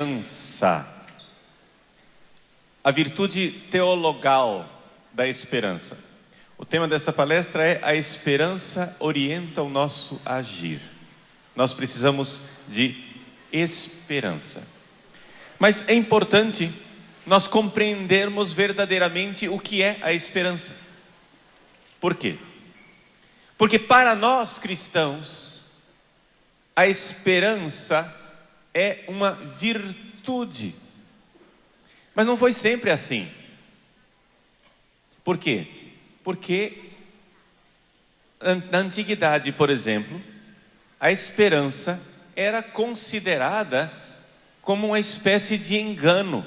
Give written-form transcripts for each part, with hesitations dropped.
esperança, a virtude teologal da esperança. O tema dessa palestra é: a esperança orienta o nosso agir. Nós precisamos de esperança. Mas é importante nós compreendermos verdadeiramente o que é a esperança. Por quê? Porque para nós cristãos, a esperança é uma virtude. Mas não foi sempre assim. Por quê? Porque na antiguidade, por exemplo, a esperança era considerada como uma espécie de engano,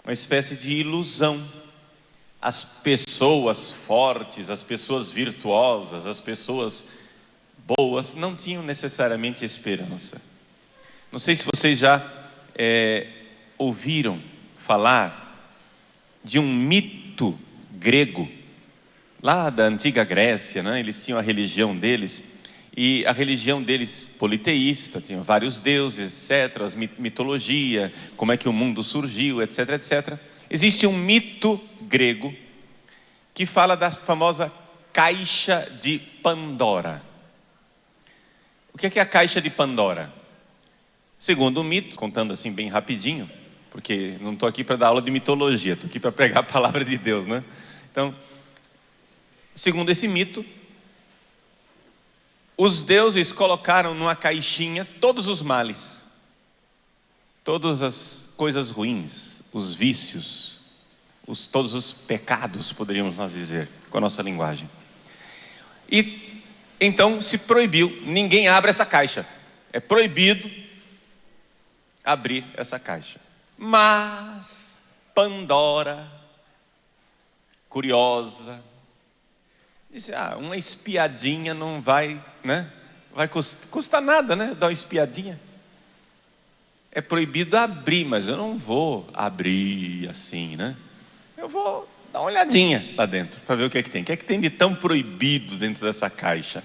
uma espécie de ilusão. As pessoas fortes, as pessoas virtuosas, as pessoas boas não tinham necessariamente esperança. Não sei se vocês já ouviram falar de um mito grego, lá da antiga Grécia, né? Eles tinham a religião deles, e a religião deles politeísta, tinham vários deuses, etc., as mitologia, como é que o mundo surgiu, etc., etc. Existe um mito grego que fala da famosa caixa de Pandora. O que é a caixa de Pandora? Segundo o mito, contando assim bem rapidinho, porque não estou aqui para dar aula de mitologia, estou aqui para pregar a palavra de Deus, né? Então, segundo esse mito, os deuses colocaram numa caixinha todos os males, todas as coisas ruins, os vícios, todos os pecados, poderíamos nós dizer, com a nossa linguagem. E então se proibiu, ninguém abre essa caixa, é proibido abrir essa caixa. Mas Pandora, curiosa, disse: uma espiadinha não vai, né? Vai custa nada, né? Dar uma espiadinha. É proibido abrir, mas eu não vou abrir assim, né? Eu vou dar uma olhadinha lá dentro para ver o que é que tem. O que é que tem de tão proibido dentro dessa caixa?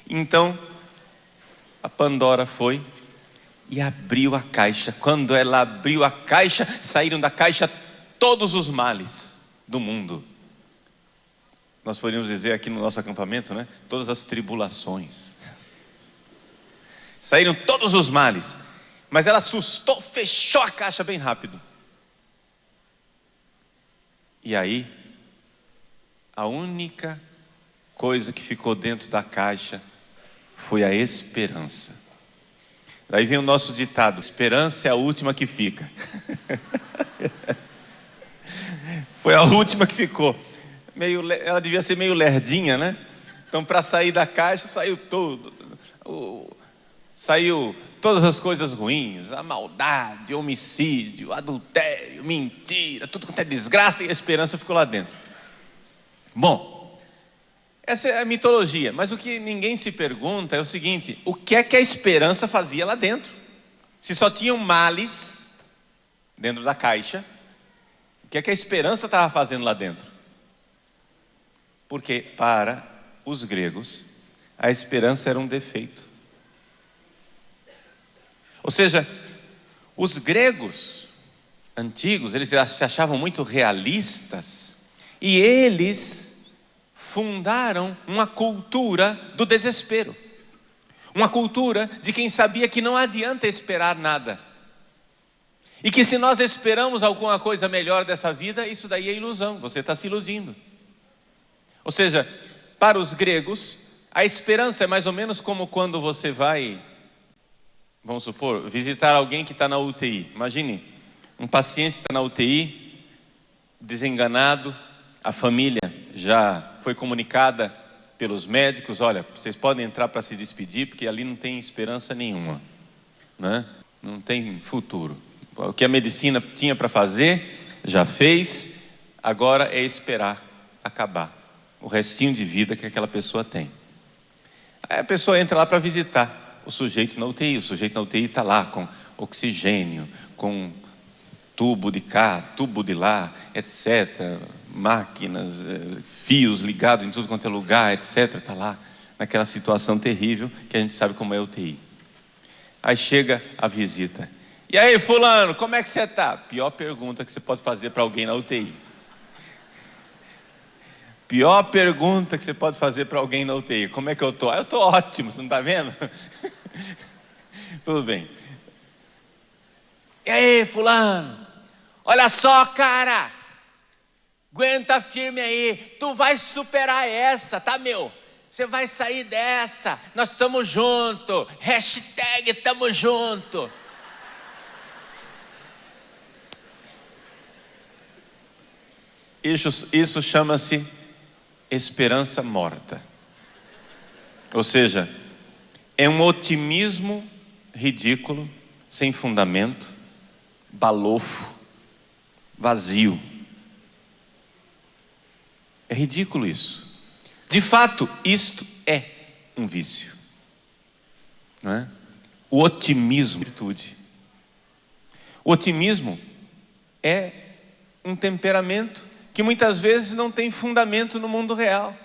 Então, a Pandora foi e abriu a caixa. Quando ela abriu a caixa, saíram da caixa todos os males do mundo. Nós poderíamos dizer aqui no nosso acampamento, né? Todas as tribulações. Saíram todos os males. Mas ela assustou, fechou a caixa bem rápido. E aí, a única coisa que ficou dentro da caixa foi a esperança. Daí vem o nosso ditado: esperança é a última que fica. Foi a última que ficou. Ela devia ser meio lerdinha, né? Então, para sair da caixa, saiu tudo. Saiu todas as coisas ruins, a maldade, homicídio, adultério, mentira, tudo quanto é desgraça, e a esperança ficou lá dentro. Bom, essa é a mitologia, mas o que ninguém se pergunta é o seguinte: o que é que a esperança fazia lá dentro? Se só tinham males dentro da caixa, o que é que a esperança estava fazendo lá dentro? Porque para os gregos, a esperança era um defeito. Ou seja, os gregos antigos, eles se achavam muito realistas, e eles fundaram uma cultura do desespero, uma cultura de quem sabia que não adianta esperar nada, e que se nós esperamos alguma coisa melhor dessa vida, isso daí é ilusão, você está se iludindo. Ou seja, para os gregos, a esperança é mais ou menos como quando você vai, vamos supor, visitar alguém que está na UTI. Imagine, um paciente está na UTI, desenganado, a família já foi comunicada pelos médicos: olha, vocês podem entrar para se despedir, porque ali não tem esperança nenhuma, né? Não tem futuro. O que a medicina tinha para fazer, já fez, agora é esperar acabar o restinho de vida que aquela pessoa tem. Aí a pessoa entra lá para visitar o sujeito na UTI. O sujeito na UTI está lá com oxigênio, com tubo de cá, tubo de lá, etc. Máquinas, fios ligados em tudo quanto é lugar, etc. Está lá naquela situação terrível que a gente sabe como é a UTI. Aí chega a visita E aí, fulano, como é que você está? Pior pergunta que você pode fazer para alguém na UTI. Pior pergunta que você pode fazer para alguém na UTI. Como é que eu estou? Eu estou ótimo, você não está vendo? Tudo bem. E aí, fulano? Olha só, cara. Aguenta firme aí. Tu vai superar essa, tá, meu? Você vai sair dessa. Nós estamos juntos. Hashtag tamo junto. Isso chama-se esperança morta. Ou seja, é um otimismo ridículo, sem fundamento, balofo, vazio. É ridículo isso. De fato, isto é um vício, não é? O otimismo é virtude. O otimismo é um temperamento que muitas vezes não tem fundamento no mundo real.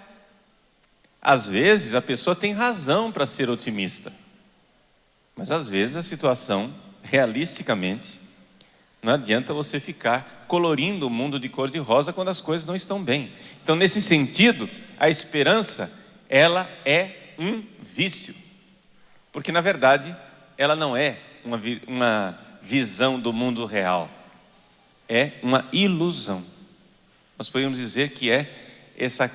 Às vezes a pessoa tem razão para ser otimista, mas às vezes a situação, realisticamente, não adianta você ficar colorindo o mundo de cor-de-rosa quando as coisas não estão bem. Então, nesse sentido, a esperança, ela é um vício, porque na verdade ela não é uma visão do mundo real, é uma ilusão. Nós podemos dizer que é essa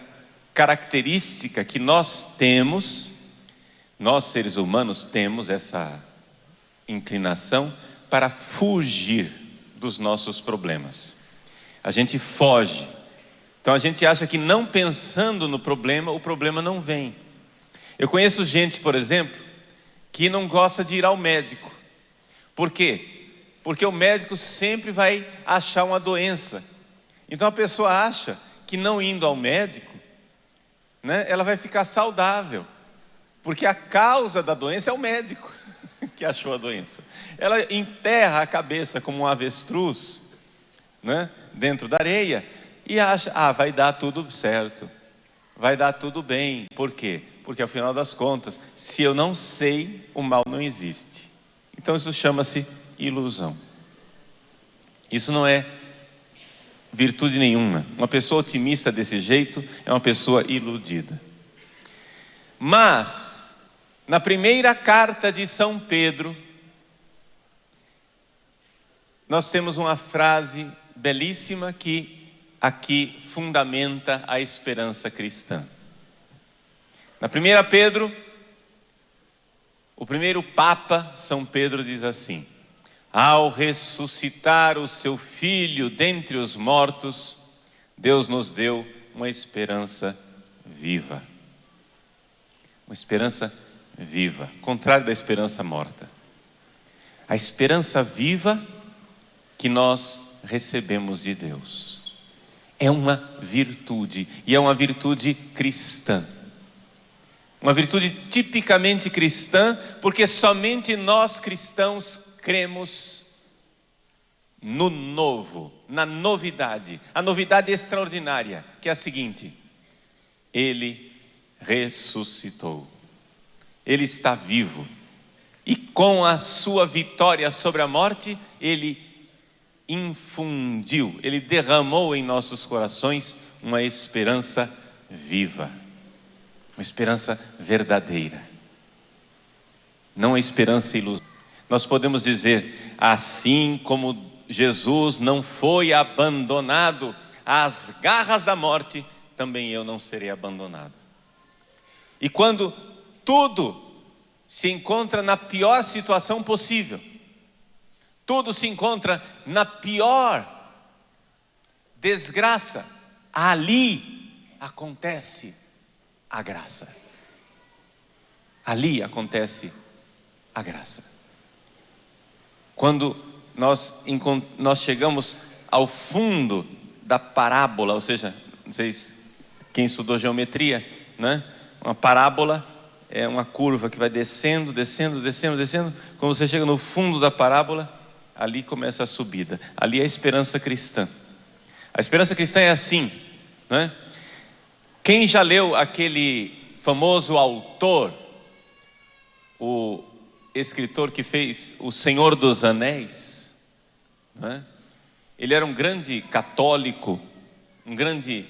característica que nós temos, nós seres humanos temos essa inclinação para fugir dos nossos problemas. A gente foge. Então a gente acha que não pensando no problema, o problema não vem. Eu conheço gente, por exemplo, que não gosta de ir ao médico. Por quê? Porque o médico sempre vai achar uma doença. Então a pessoa acha que não indo ao médico, né, ela vai ficar saudável, porque a causa da doença é o médico que achou a doença. Ela enterra a cabeça como um avestruz, né, dentro da areia e acha, vai dar tudo certo, vai dar tudo bem. Por quê? Porque afinal das contas, se eu não sei, o mal não existe. Então isso chama-se ilusão. Isso não é virtude nenhuma. Uma pessoa otimista desse jeito é uma pessoa iludida. Mas, na primeira carta de São Pedro, nós temos uma frase belíssima que aqui fundamenta a esperança cristã. Na 1 Pedro, o primeiro Papa, São Pedro, diz assim: ao ressuscitar o seu Filho dentre os mortos, Deus nos deu uma esperança viva. Uma esperança viva, contrário da esperança morta. A esperança viva que nós recebemos de Deus é uma virtude, e é uma virtude cristã. Uma virtude tipicamente cristã, porque somente nós cristãos cremos no novo, na novidade. A novidade extraordinária, que é a seguinte: Ele ressuscitou. Ele está vivo. E com a sua vitória sobre a morte, Ele infundiu, Ele derramou em nossos corações uma esperança viva. Uma esperança verdadeira. Não uma esperança ilusória. Nós podemos dizer, assim como Jesus não foi abandonado às garras da morte, também eu não serei abandonado. E quando tudo se encontra na pior situação possível, tudo se encontra na pior desgraça, ali acontece a graça. Ali acontece a graça. Quando nós chegamos ao fundo da parábola, ou seja, não sei quem estudou geometria, né? Uma parábola é uma curva que vai descendo, descendo, descendo, descendo. Quando você chega no fundo da parábola, ali começa a subida. Ali é a esperança cristã. A esperança cristã é assim, né? Quem já leu aquele famoso autor, o escritor que fez O Senhor dos Anéis, não é? Ele era um grande católico, um grande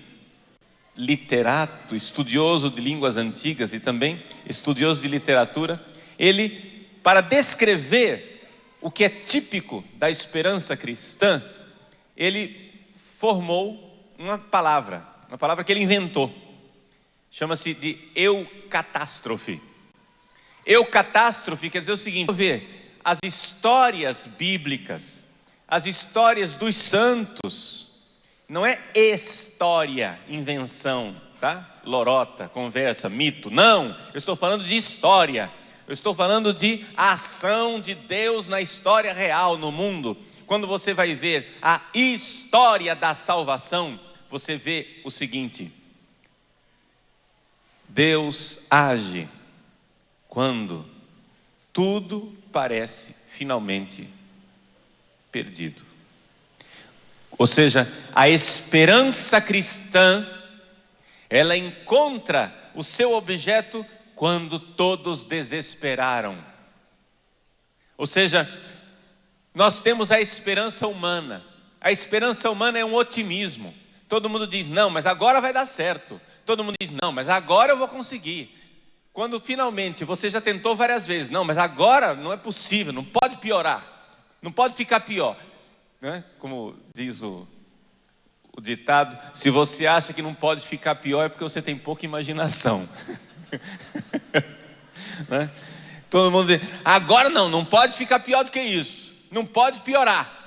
literato, estudioso de línguas antigas e também estudioso de literatura. Ele, para descrever o que é típico da esperança cristã, ele formou uma palavra que ele inventou. Chama-se de eucatástrofe. Eucatástrofe quer dizer o seguinte: ver as histórias bíblicas, as histórias dos santos, não é história, invenção, tá? Lorota, conversa, mito. Não, eu estou falando de história. Eu estou falando de ação de Deus na história real, no mundo. Quando você vai ver a história da salvação, você vê o seguinte: Deus age quando tudo parece finalmente perdido. Ou seja, a esperança cristã, ela encontra o seu objeto quando todos desesperaram. Ou seja, nós temos a esperança humana. A esperança humana é um otimismo. Todo mundo diz, não, mas agora vai dar certo. Todo mundo diz, não, mas agora eu vou conseguir. Quando finalmente você já tentou várias vezes, não, mas agora não é possível, não pode piorar, não pode ficar pior. Né? Como diz o ditado, se você acha que não pode ficar pior é porque você tem pouca imaginação. Né? Todo mundo diz, agora não pode ficar pior do que isso, não pode piorar.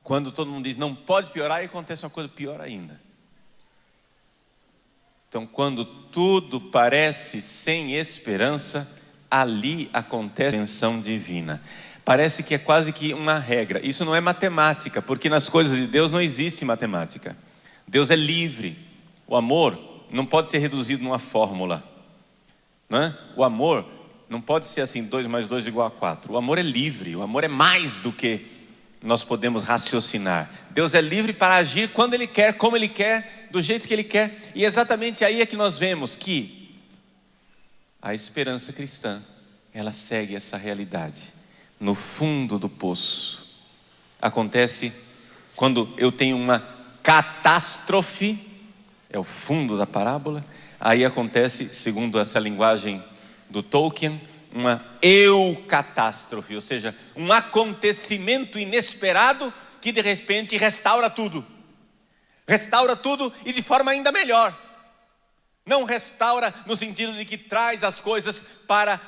Quando todo mundo diz não pode piorar, aí acontece uma coisa pior ainda. Então, quando tudo parece sem esperança, ali acontece a intervenção divina. Parece que é quase que uma regra. Isso não é matemática, porque nas coisas de Deus não existe matemática. Deus é livre. O amor não pode ser reduzido numa fórmula, não é? O amor não pode ser assim, 2 mais 2 igual a 4. O amor é livre, o amor é mais do que nós podemos raciocinar. Deus é livre para agir quando Ele quer, como Ele quer, do jeito que Ele quer. E exatamente aí é que nós vemos que a esperança cristã, ela segue essa realidade. No fundo do poço, acontece quando eu tenho uma catástrofe, é o fundo da parábola. Aí acontece, segundo essa linguagem do Tolkien, uma eucatástrofe, ou seja, um acontecimento inesperado que de repente restaura tudo e de forma ainda melhor. Não restaura no sentido de que traz as coisas para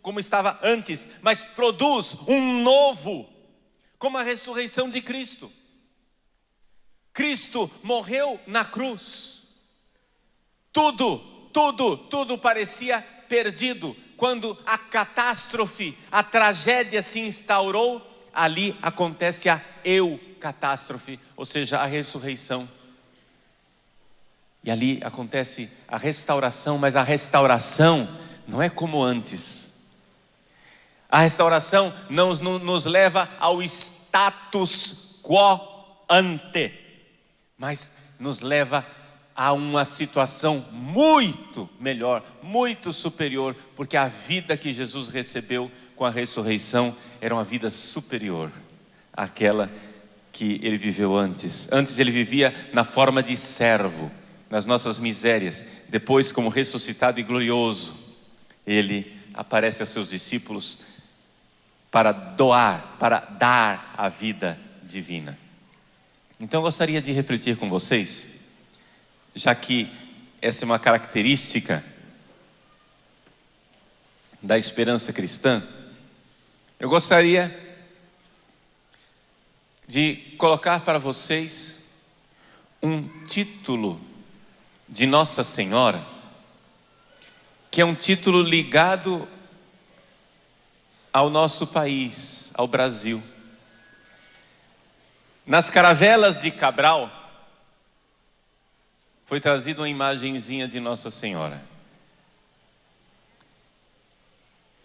como estava antes, mas produz um novo, como a ressurreição de Cristo. Cristo morreu na cruz, tudo parecia perdido. Quando a catástrofe, a tragédia se instaurou, ali acontece a eucatástrofe, ou seja, a ressurreição. E ali acontece a restauração, mas a restauração não é como antes. A restauração não nos leva ao status quo ante, mas nos leva a uma situação muito melhor, muito superior, porque a vida que Jesus recebeu com a ressurreição era uma vida superior àquela que Ele viveu antes. Antes Ele vivia na forma de servo, nas nossas misérias. Depois, como ressuscitado e glorioso, Ele aparece aos seus discípulos para doar, para dar a vida divina. Então eu gostaria de refletir com vocês, já que essa é uma característica da esperança cristã, eu gostaria de colocar para vocês um título de Nossa Senhora, que é um título ligado ao nosso país, ao Brasil. Nas caravelas de Cabral, foi trazida uma imagenzinha de Nossa Senhora.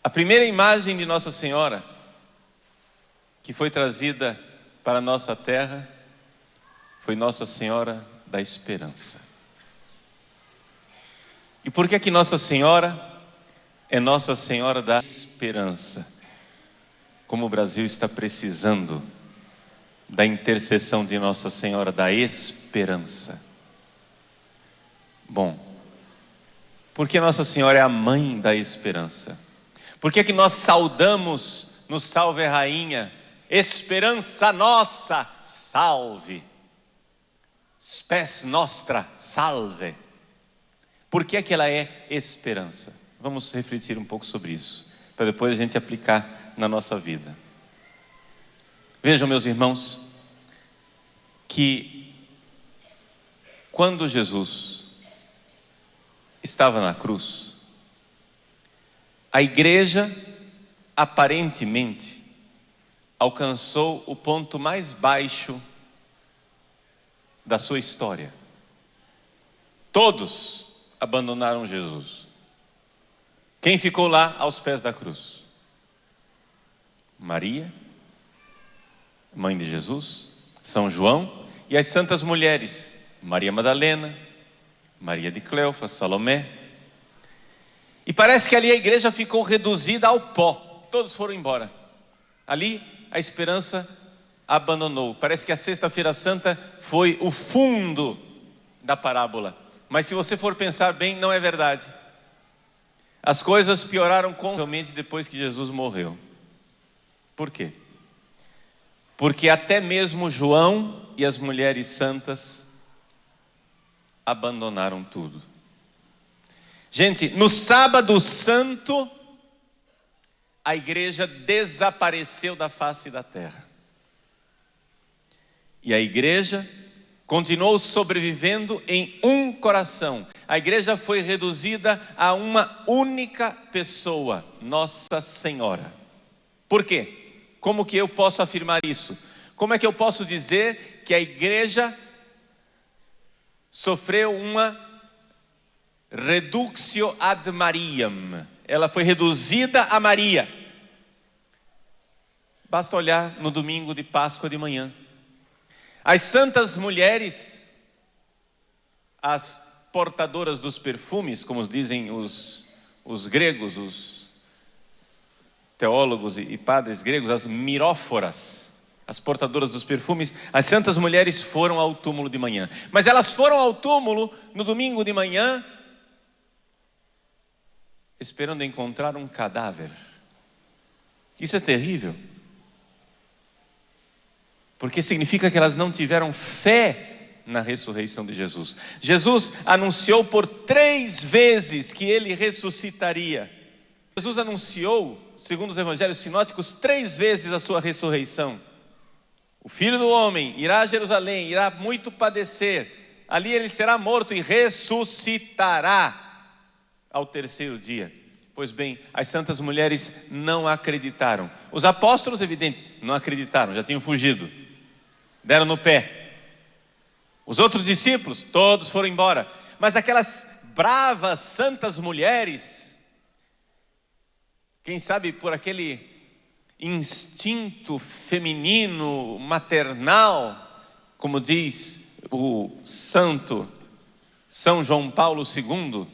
A primeira imagem de Nossa Senhora que foi trazida para a nossa terra foi Nossa Senhora da Esperança. E por que Nossa Senhora é Nossa Senhora da Esperança? Como o Brasil está precisando da intercessão de Nossa Senhora da Esperança. Bom, porque Nossa Senhora é a mãe da esperança. Por que nós saudamos no Salve Rainha, esperança nossa, salve. Spes nostra, salve. Por que ela é esperança? Vamos refletir um pouco sobre isso, para depois a gente aplicar na nossa vida. Vejam, meus irmãos, que quando Jesus estava na cruz, a igreja aparentemente alcançou o ponto mais baixo da sua história. Todos abandonaram Jesus. Quem ficou lá aos pés da cruz? Maria, mãe de Jesus, São João e as santas mulheres, Maria Madalena, Maria de Cleofas, Salomé. E parece que ali a igreja ficou reduzida ao pó. Todos foram embora. Ali a esperança abandonou. Parece que a Sexta-feira Santa foi o fundo da parábola. Mas se você for pensar bem, não é verdade. As coisas pioraram consideravelmente depois que Jesus morreu. Por quê? Porque até mesmo João e as mulheres santas abandonaram tudo. Gente, no sábado santo, a igreja desapareceu da face da terra. E a igreja continuou sobrevivendo em um coração. A igreja foi reduzida a uma única pessoa, Nossa Senhora. Por quê? Como que eu posso afirmar isso? Como é que eu posso dizer que a igreja sofreu uma reductio ad Mariam? Ela foi reduzida a Maria. Basta olhar no domingo de Páscoa de manhã. As santas mulheres, as portadoras dos perfumes, como dizem os gregos, os teólogos e padres gregos, as miróforas, as portadoras dos perfumes, as santas mulheres foram ao túmulo de manhã. Mas elas foram ao túmulo no domingo de manhã, esperando encontrar um cadáver. Isso é terrível. Porque significa que elas não tiveram fé na ressurreição de Jesus. Jesus anunciou por 3 vezes que ele ressuscitaria. Jesus anunciou, segundo os evangelhos sinóticos, 3 vezes a sua ressurreição. O Filho do Homem irá a Jerusalém, irá muito padecer. Ali ele será morto e ressuscitará ao 3º dia. Pois bem, as santas mulheres não acreditaram. Os apóstolos, evidente, não acreditaram, já tinham fugido. Deram no pé. Os outros discípulos, todos foram embora. Mas aquelas bravas santas mulheres, quem sabe por aquele instinto feminino, maternal, como diz o santo São João Paulo II,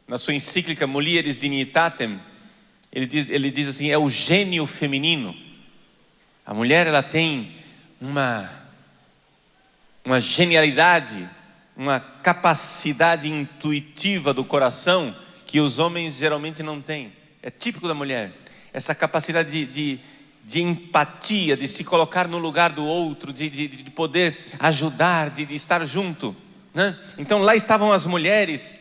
na sua encíclica Mulieris Dignitatem, ele diz assim, é o gênio feminino. A mulher, ela tem uma genialidade, uma capacidade intuitiva do coração que os homens geralmente não têm. É típico da mulher, essa capacidade de empatia, de se colocar no lugar do outro, de poder ajudar, de estar junto, né? Então lá estavam as mulheres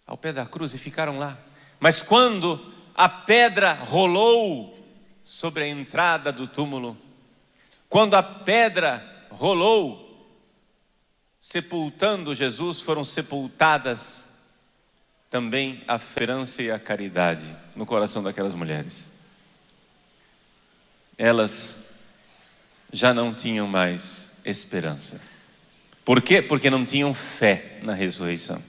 ao pé da cruz e ficaram lá. Mas quando a pedra rolou sobre a entrada do túmulo, quando a pedra rolou, sepultando Jesus, foram sepultadas também a esperança e a caridade no coração daquelas mulheres. Elas já não tinham mais esperança. Por quê? Porque não tinham fé na ressurreição.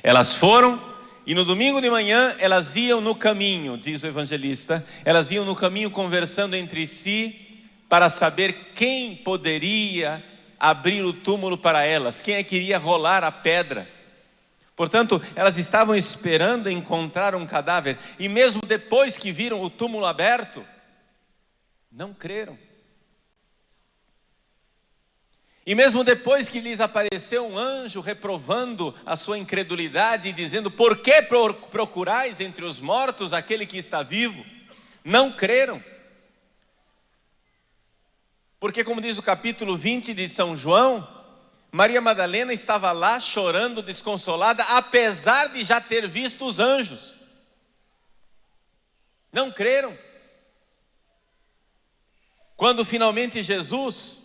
Elas foram, e no domingo de manhã elas iam no caminho, diz o evangelista, elas iam no caminho conversando entre si para saber quem poderia abrir o túmulo para elas, quem é que iria rolar a pedra. Portanto, elas estavam esperando encontrar um cadáver, e mesmo depois que viram o túmulo aberto, Não creram. E mesmo depois que lhes apareceu um anjo reprovando a sua incredulidade e dizendo: por que procurais entre os mortos aquele que está vivo? Não creram. Porque, como diz o capítulo 20 de São João, Maria Madalena estava lá chorando, desconsolada, apesar de já ter visto os anjos. Não creram. Quando finalmente Jesus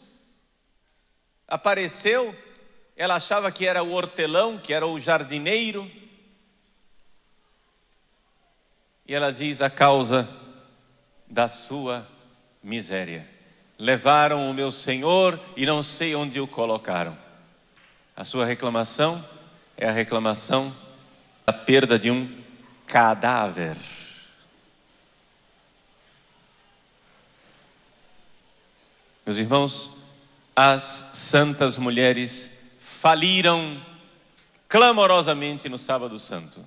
apareceu, ela achava que era o hortelão, que era o jardineiro. E ela diz: a causa da sua miséria. Levaram o meu Senhor e não sei onde o colocaram. A sua reclamação é a reclamação da perda de um cadáver. Meus irmãos, as santas mulheres faliram clamorosamente no sábado santo.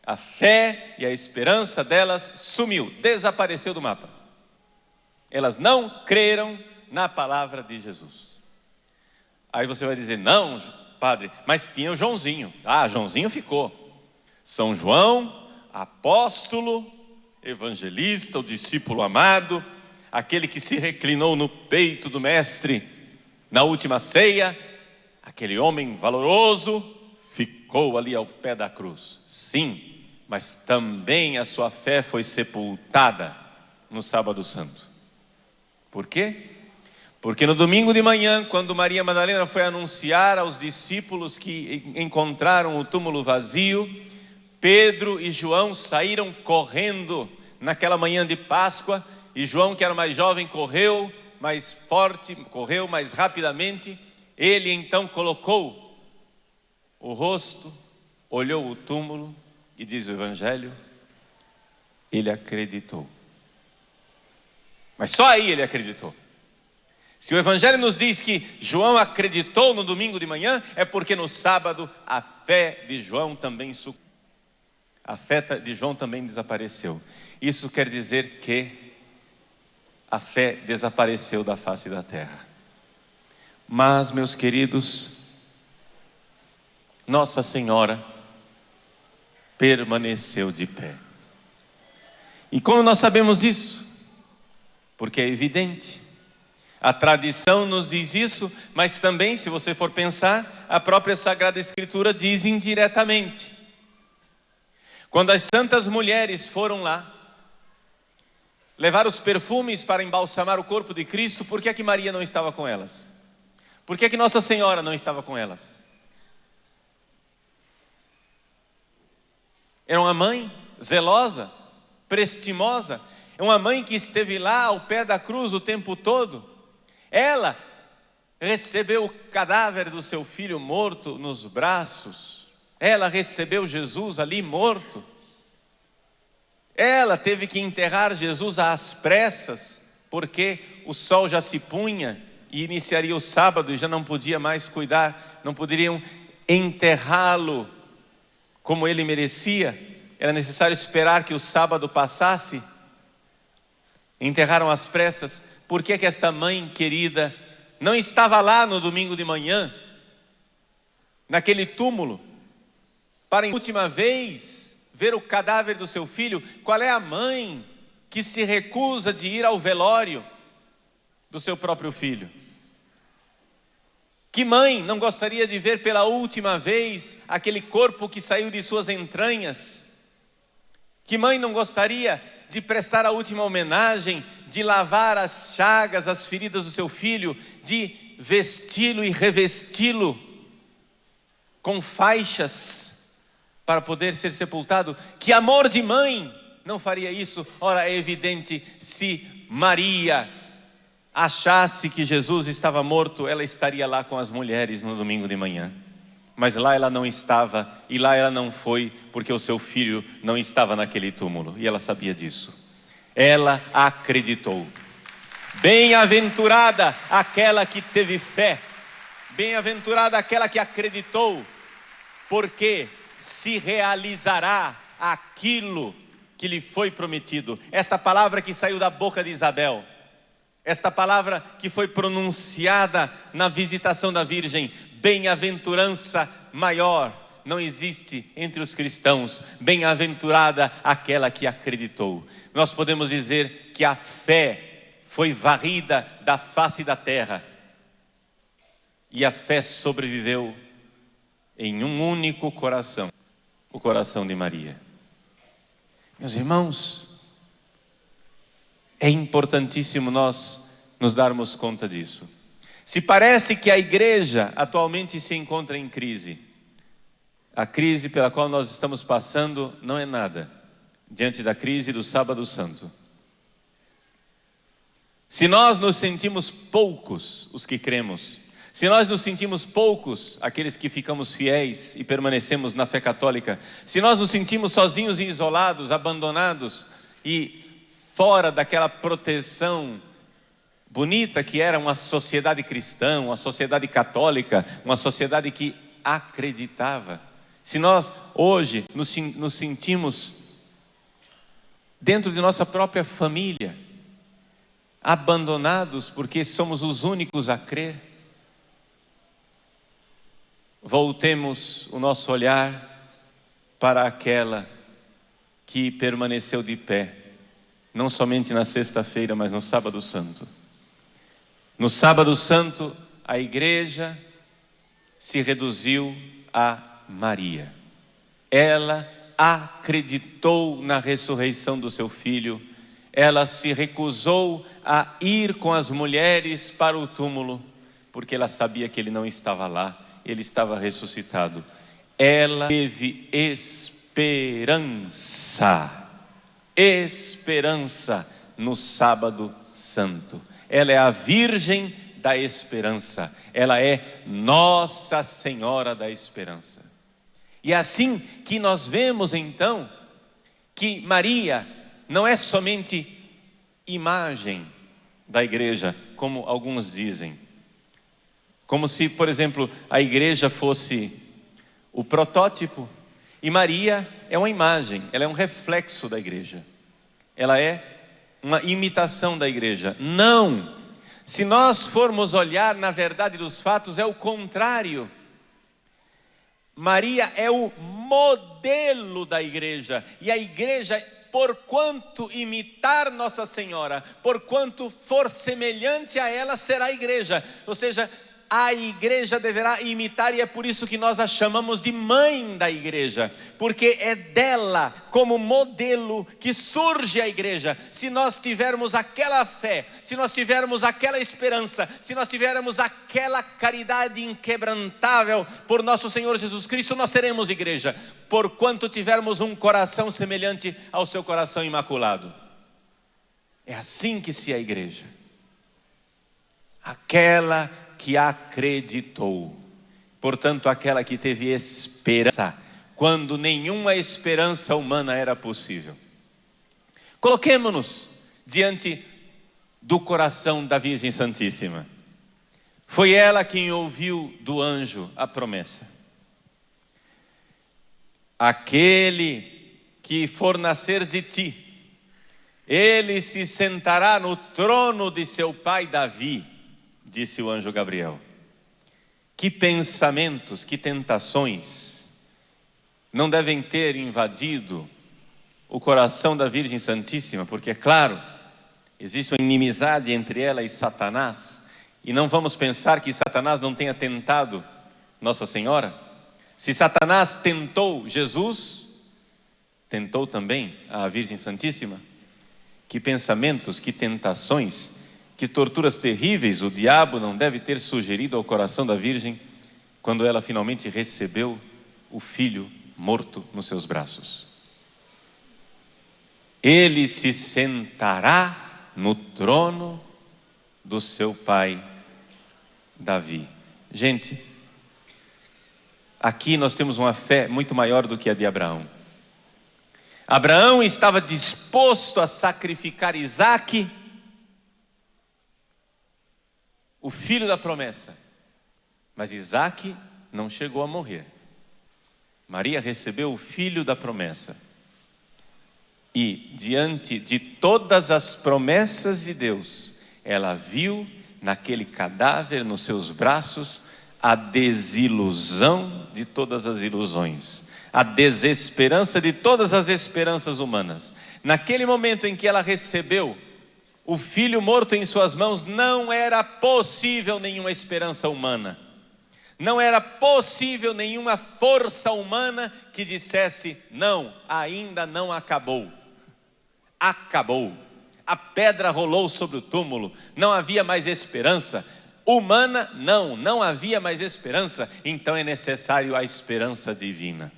A fé e a esperança delas sumiu, desapareceu do mapa. Elas não creram na palavra de Jesus. Aí você vai dizer: não, padre, mas tinha o Joãozinho. Ah, Joãozinho ficou. São João, apóstolo, evangelista, o discípulo amado, aquele que se reclinou no peito do mestre na última ceia, aquele homem valoroso, ficou ali ao pé da cruz. Sim, mas também a sua fé foi sepultada no sábado santo. Por quê? Porque no domingo de manhã, quando Maria Madalena foi anunciar aos discípulos que encontraram o túmulo vazio, Pedro e João saíram correndo naquela manhã de Páscoa, e João, que era mais jovem, correu mais forte, correu mais rapidamente. Ele então colocou o rosto, olhou o túmulo e, diz o Evangelho, ele acreditou. Mas só aí ele acreditou. Se o Evangelho nos diz que João acreditou no domingo de manhã, é porque no sábado a fé de João também sucumbiu. A fé de João também desapareceu. Isso quer dizer que a fé desapareceu da face da terra. Mas, meus queridos, Nossa Senhora permaneceu de pé. E como nós sabemos disso? Porque é evidente. A tradição nos diz isso, mas também, se você for pensar, a própria Sagrada Escritura diz indiretamente. Quando as santas mulheres foram lá levar os perfumes para embalsamar o corpo de Cristo, por que é que Maria não estava com elas? Por que é que Nossa Senhora não estava com elas? Era uma mãe zelosa, prestimosa, uma mãe que esteve lá ao pé da cruz o tempo todo. Ela recebeu o cadáver do seu filho morto nos braços. Ela recebeu Jesus ali morto. Ela teve que enterrar Jesus às pressas, porque o sol já se punha e iniciaria o sábado e já não podia mais cuidar, não poderiam enterrá-lo como ele merecia. Era necessário esperar que o sábado passasse. Enterraram às pressas. Por que esta mãe querida não estava lá no domingo de manhã, naquele túmulo, para a última vez ver o cadáver do seu filho? Qual é a mãe que se recusa de ir ao velório do seu próprio filho? Que mãe não gostaria de ver pela última vez aquele corpo que saiu de suas entranhas? Que mãe não gostaria de prestar a última homenagem, de lavar as chagas, as feridas do seu filho, de vesti-lo e revesti-lo com faixas para poder ser sepultado? Que amor de mãe não faria isso? Ora, é evidente, se Maria achasse que Jesus estava morto, ela estaria lá com as mulheres no domingo de manhã. Mas lá ela não estava, e lá ela não foi, porque o seu filho não estava naquele túmulo, e ela sabia disso. Ela acreditou. Bem-aventurada aquela que teve fé, bem-aventurada aquela que acreditou, porque se realizará aquilo que lhe foi prometido. Esta palavra que saiu da boca de Isabel, Esta palavra que foi pronunciada na visitação da Virgem, bem-aventurança maior, não existe entre os cristãos. Bem-aventurada aquela que acreditou. Nós podemos dizer que a fé foi varrida da face da terra e a fé sobreviveu em um único coração, o coração de Maria. Meus irmãos, é importantíssimo nós nos darmos conta disso. Se parece que a igreja atualmente se encontra em crise, a crise pela qual nós estamos passando não é nada diante da crise do Sábado Santo. Se nós nos sentimos poucos, os que cremos, se nós nos sentimos poucos, aqueles que ficamos fiéis e permanecemos na fé católica, se nós nos sentimos sozinhos e isolados, abandonados e fora daquela proteção bonita que era uma sociedade cristã, uma sociedade católica, uma sociedade que acreditava, se nós hoje nos sentimos dentro de nossa própria família, abandonados porque somos os únicos a crer, voltemos o nosso olhar para aquela que permaneceu de pé, não somente na sexta-feira, mas no Sábado Santo. No Sábado Santo, a igreja se reduziu a Maria. Ela acreditou na ressurreição do seu filho. Ela se recusou a ir com as mulheres para o túmulo, porque ela sabia que ele não estava lá, ele estava ressuscitado. Ela teve esperança no Sábado Santo. Ela é a Virgem da Esperança. Ela é Nossa Senhora da Esperança. E é assim que nós vemos então que Maria não é somente imagem da igreja, como alguns dizem. Como se, por exemplo, a igreja fosse o protótipo e Maria é uma imagem, ela é um reflexo da igreja. Ela é uma imitação da igreja. Não! Se nós formos olhar na verdade dos fatos, é o contrário. Maria é o modelo da igreja. E a igreja, porquanto imitar Nossa Senhora, porquanto for semelhante a ela, será a igreja. Ou seja, a igreja deverá imitar, e é por isso que nós a chamamos de mãe da igreja, porque é dela, como modelo, que surge a igreja. Se nós tivermos aquela fé, se nós tivermos aquela esperança, se nós tivermos aquela caridade inquebrantável por nosso Senhor Jesus Cristo, nós seremos igreja, porquanto tivermos um coração semelhante ao seu coração imaculado. É assim que se é a igreja. Aquela que acreditou, portanto aquela que teve esperança, quando nenhuma esperança humana era possível. Coloquemo-nos diante do coração da Virgem Santíssima. Foi ela quem ouviu do anjo a promessa: aquele que for nascer de ti, ele se sentará no trono de seu pai Davi, disse o anjo Gabriel. Que pensamentos, que tentações não devem ter invadido o coração da Virgem Santíssima, porque é claro, existe uma inimizade entre ela e Satanás, e não vamos pensar que Satanás não tenha tentado Nossa Senhora. Se Satanás tentou Jesus, tentou também a Virgem Santíssima. Que pensamentos, que tentações, que torturas terríveis o diabo não deve ter sugerido ao coração da Virgem quando ela finalmente recebeu o filho morto nos seus braços. Ele se sentará no trono do seu pai Davi. Gente, aqui nós temos uma fé muito maior do que a de Abraão. Abraão estava disposto a sacrificar Isaque, o filho da promessa, mas Isaque não chegou a morrer. Maria recebeu o filho da promessa, e diante de todas as promessas de Deus, ela viu naquele cadáver, nos seus braços, a desilusão de todas as ilusões, a desesperança de todas as esperanças humanas. Naquele momento em que ela recebeu o filho morto em suas mãos, não era possível nenhuma esperança humana, não era possível nenhuma força humana que dissesse: não, ainda não acabou. Acabou. A pedra rolou sobre o túmulo, não havia mais esperança humana, não havia mais esperança, então é necessário a esperança divina.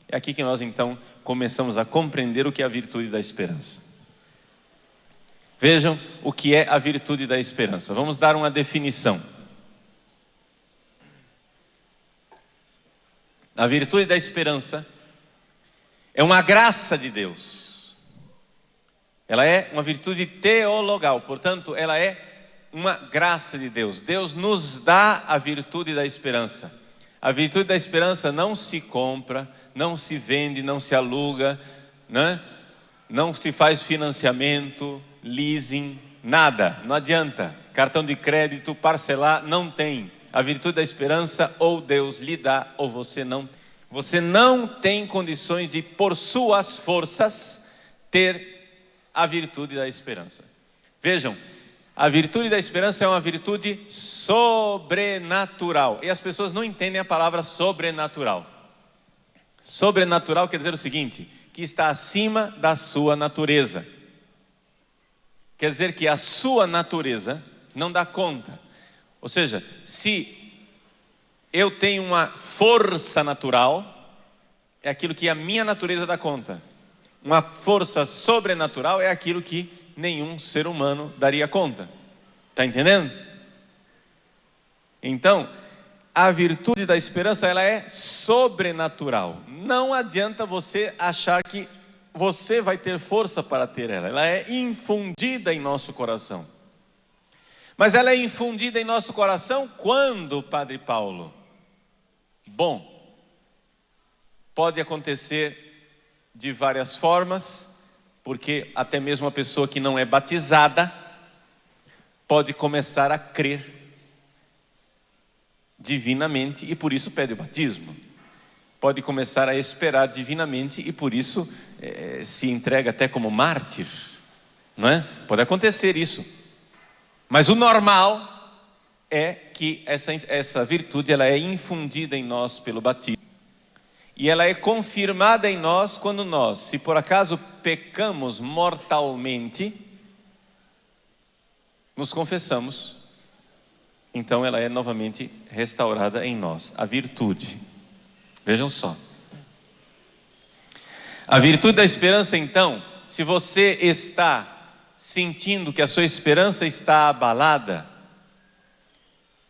É aqui que nós então começamos a compreender o que é a virtude da esperança. Vejam o que é a virtude da esperança. Vamos dar uma definição. A virtude da esperança é uma graça de Deus. Ela é uma virtude teologal, portanto, ela é uma graça de Deus. Deus nos dá a virtude da esperança. A virtude da esperança não se compra, não se vende, não se aluga, né? Não se faz financiamento, leasing, nada, não adianta. Cartão de crédito, parcelar, não tem. A virtude da esperança ou Deus lhe dá ou você não. Você não tem condições de, por suas forças, ter a virtude da esperança. Vejam, a virtude da esperança é uma virtude sobrenatural. E as pessoas não entendem a palavra sobrenatural. Sobrenatural quer dizer o seguinte: que está acima da sua natureza. Quer dizer que a sua natureza não dá conta. Ou seja, se eu tenho uma força natural, é aquilo que a minha natureza dá conta. Uma força sobrenatural é aquilo que nenhum ser humano daria conta. Está entendendo? Então, a virtude da esperança, ela é sobrenatural. Não adianta você achar que você vai ter força para ter ela. Ela é infundida em nosso coração. Mas ela é infundida em nosso coração quando, Padre Paulo? Bom, pode acontecer de várias formas, porque até mesmo a pessoa que não é batizada pode começar a crer divinamente e por isso pede o batismo. Pode começar a esperar divinamente e por isso se entrega até como mártir, não é? Pode acontecer isso. Mas o normal é que essa virtude ela é infundida em nós pelo batismo. E ela é confirmada em nós quando nós, se por acaso pecamos mortalmente, nos confessamos, então ela é novamente restaurada em nós, a virtude. Vejam só. A virtude da esperança então, se você está sentindo que a sua esperança está abalada,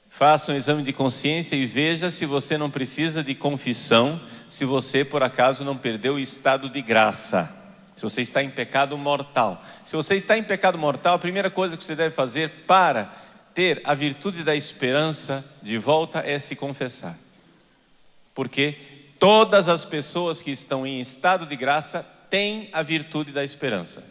faça um exame de consciência e veja se você não precisa de confissão, se você por acaso não perdeu o estado de graça, se você está em pecado mortal. Se você está em pecado mortal, a primeira coisa que você deve fazer para ter a virtude da esperança de volta é se confessar. Porque todas as pessoas que estão em estado de graça têm a virtude da esperança.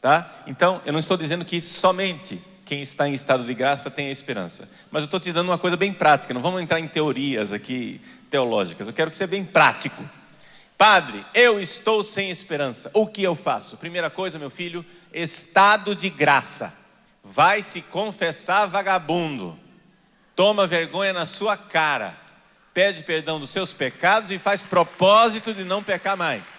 Tá? Então, eu não estou dizendo que somente quem está em estado de graça tem a esperança. Mas eu estou te dando uma coisa bem prática. Não vamos entrar em teorias aqui teológicas. Eu quero que seja bem prático. Padre, eu estou sem esperança. O que eu faço? Primeira coisa, meu filho, estado de graça. Vai se confessar, vagabundo. Toma vergonha na sua cara. Pede perdão dos seus pecados e faz propósito de não pecar mais.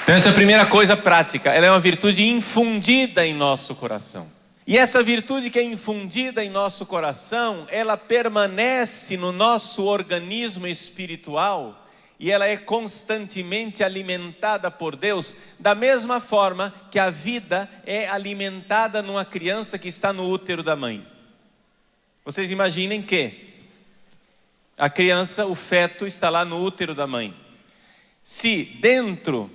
Então essa é a primeira coisa prática, ela é uma virtude infundida em nosso coração. E essa virtude que é infundida em nosso coração, ela permanece no nosso organismo espiritual e ela é constantemente alimentada por Deus, da mesma forma que a vida é alimentada numa criança que está no útero da mãe. Vocês imaginem que a criança, o feto, está lá no útero da mãe. Se dentro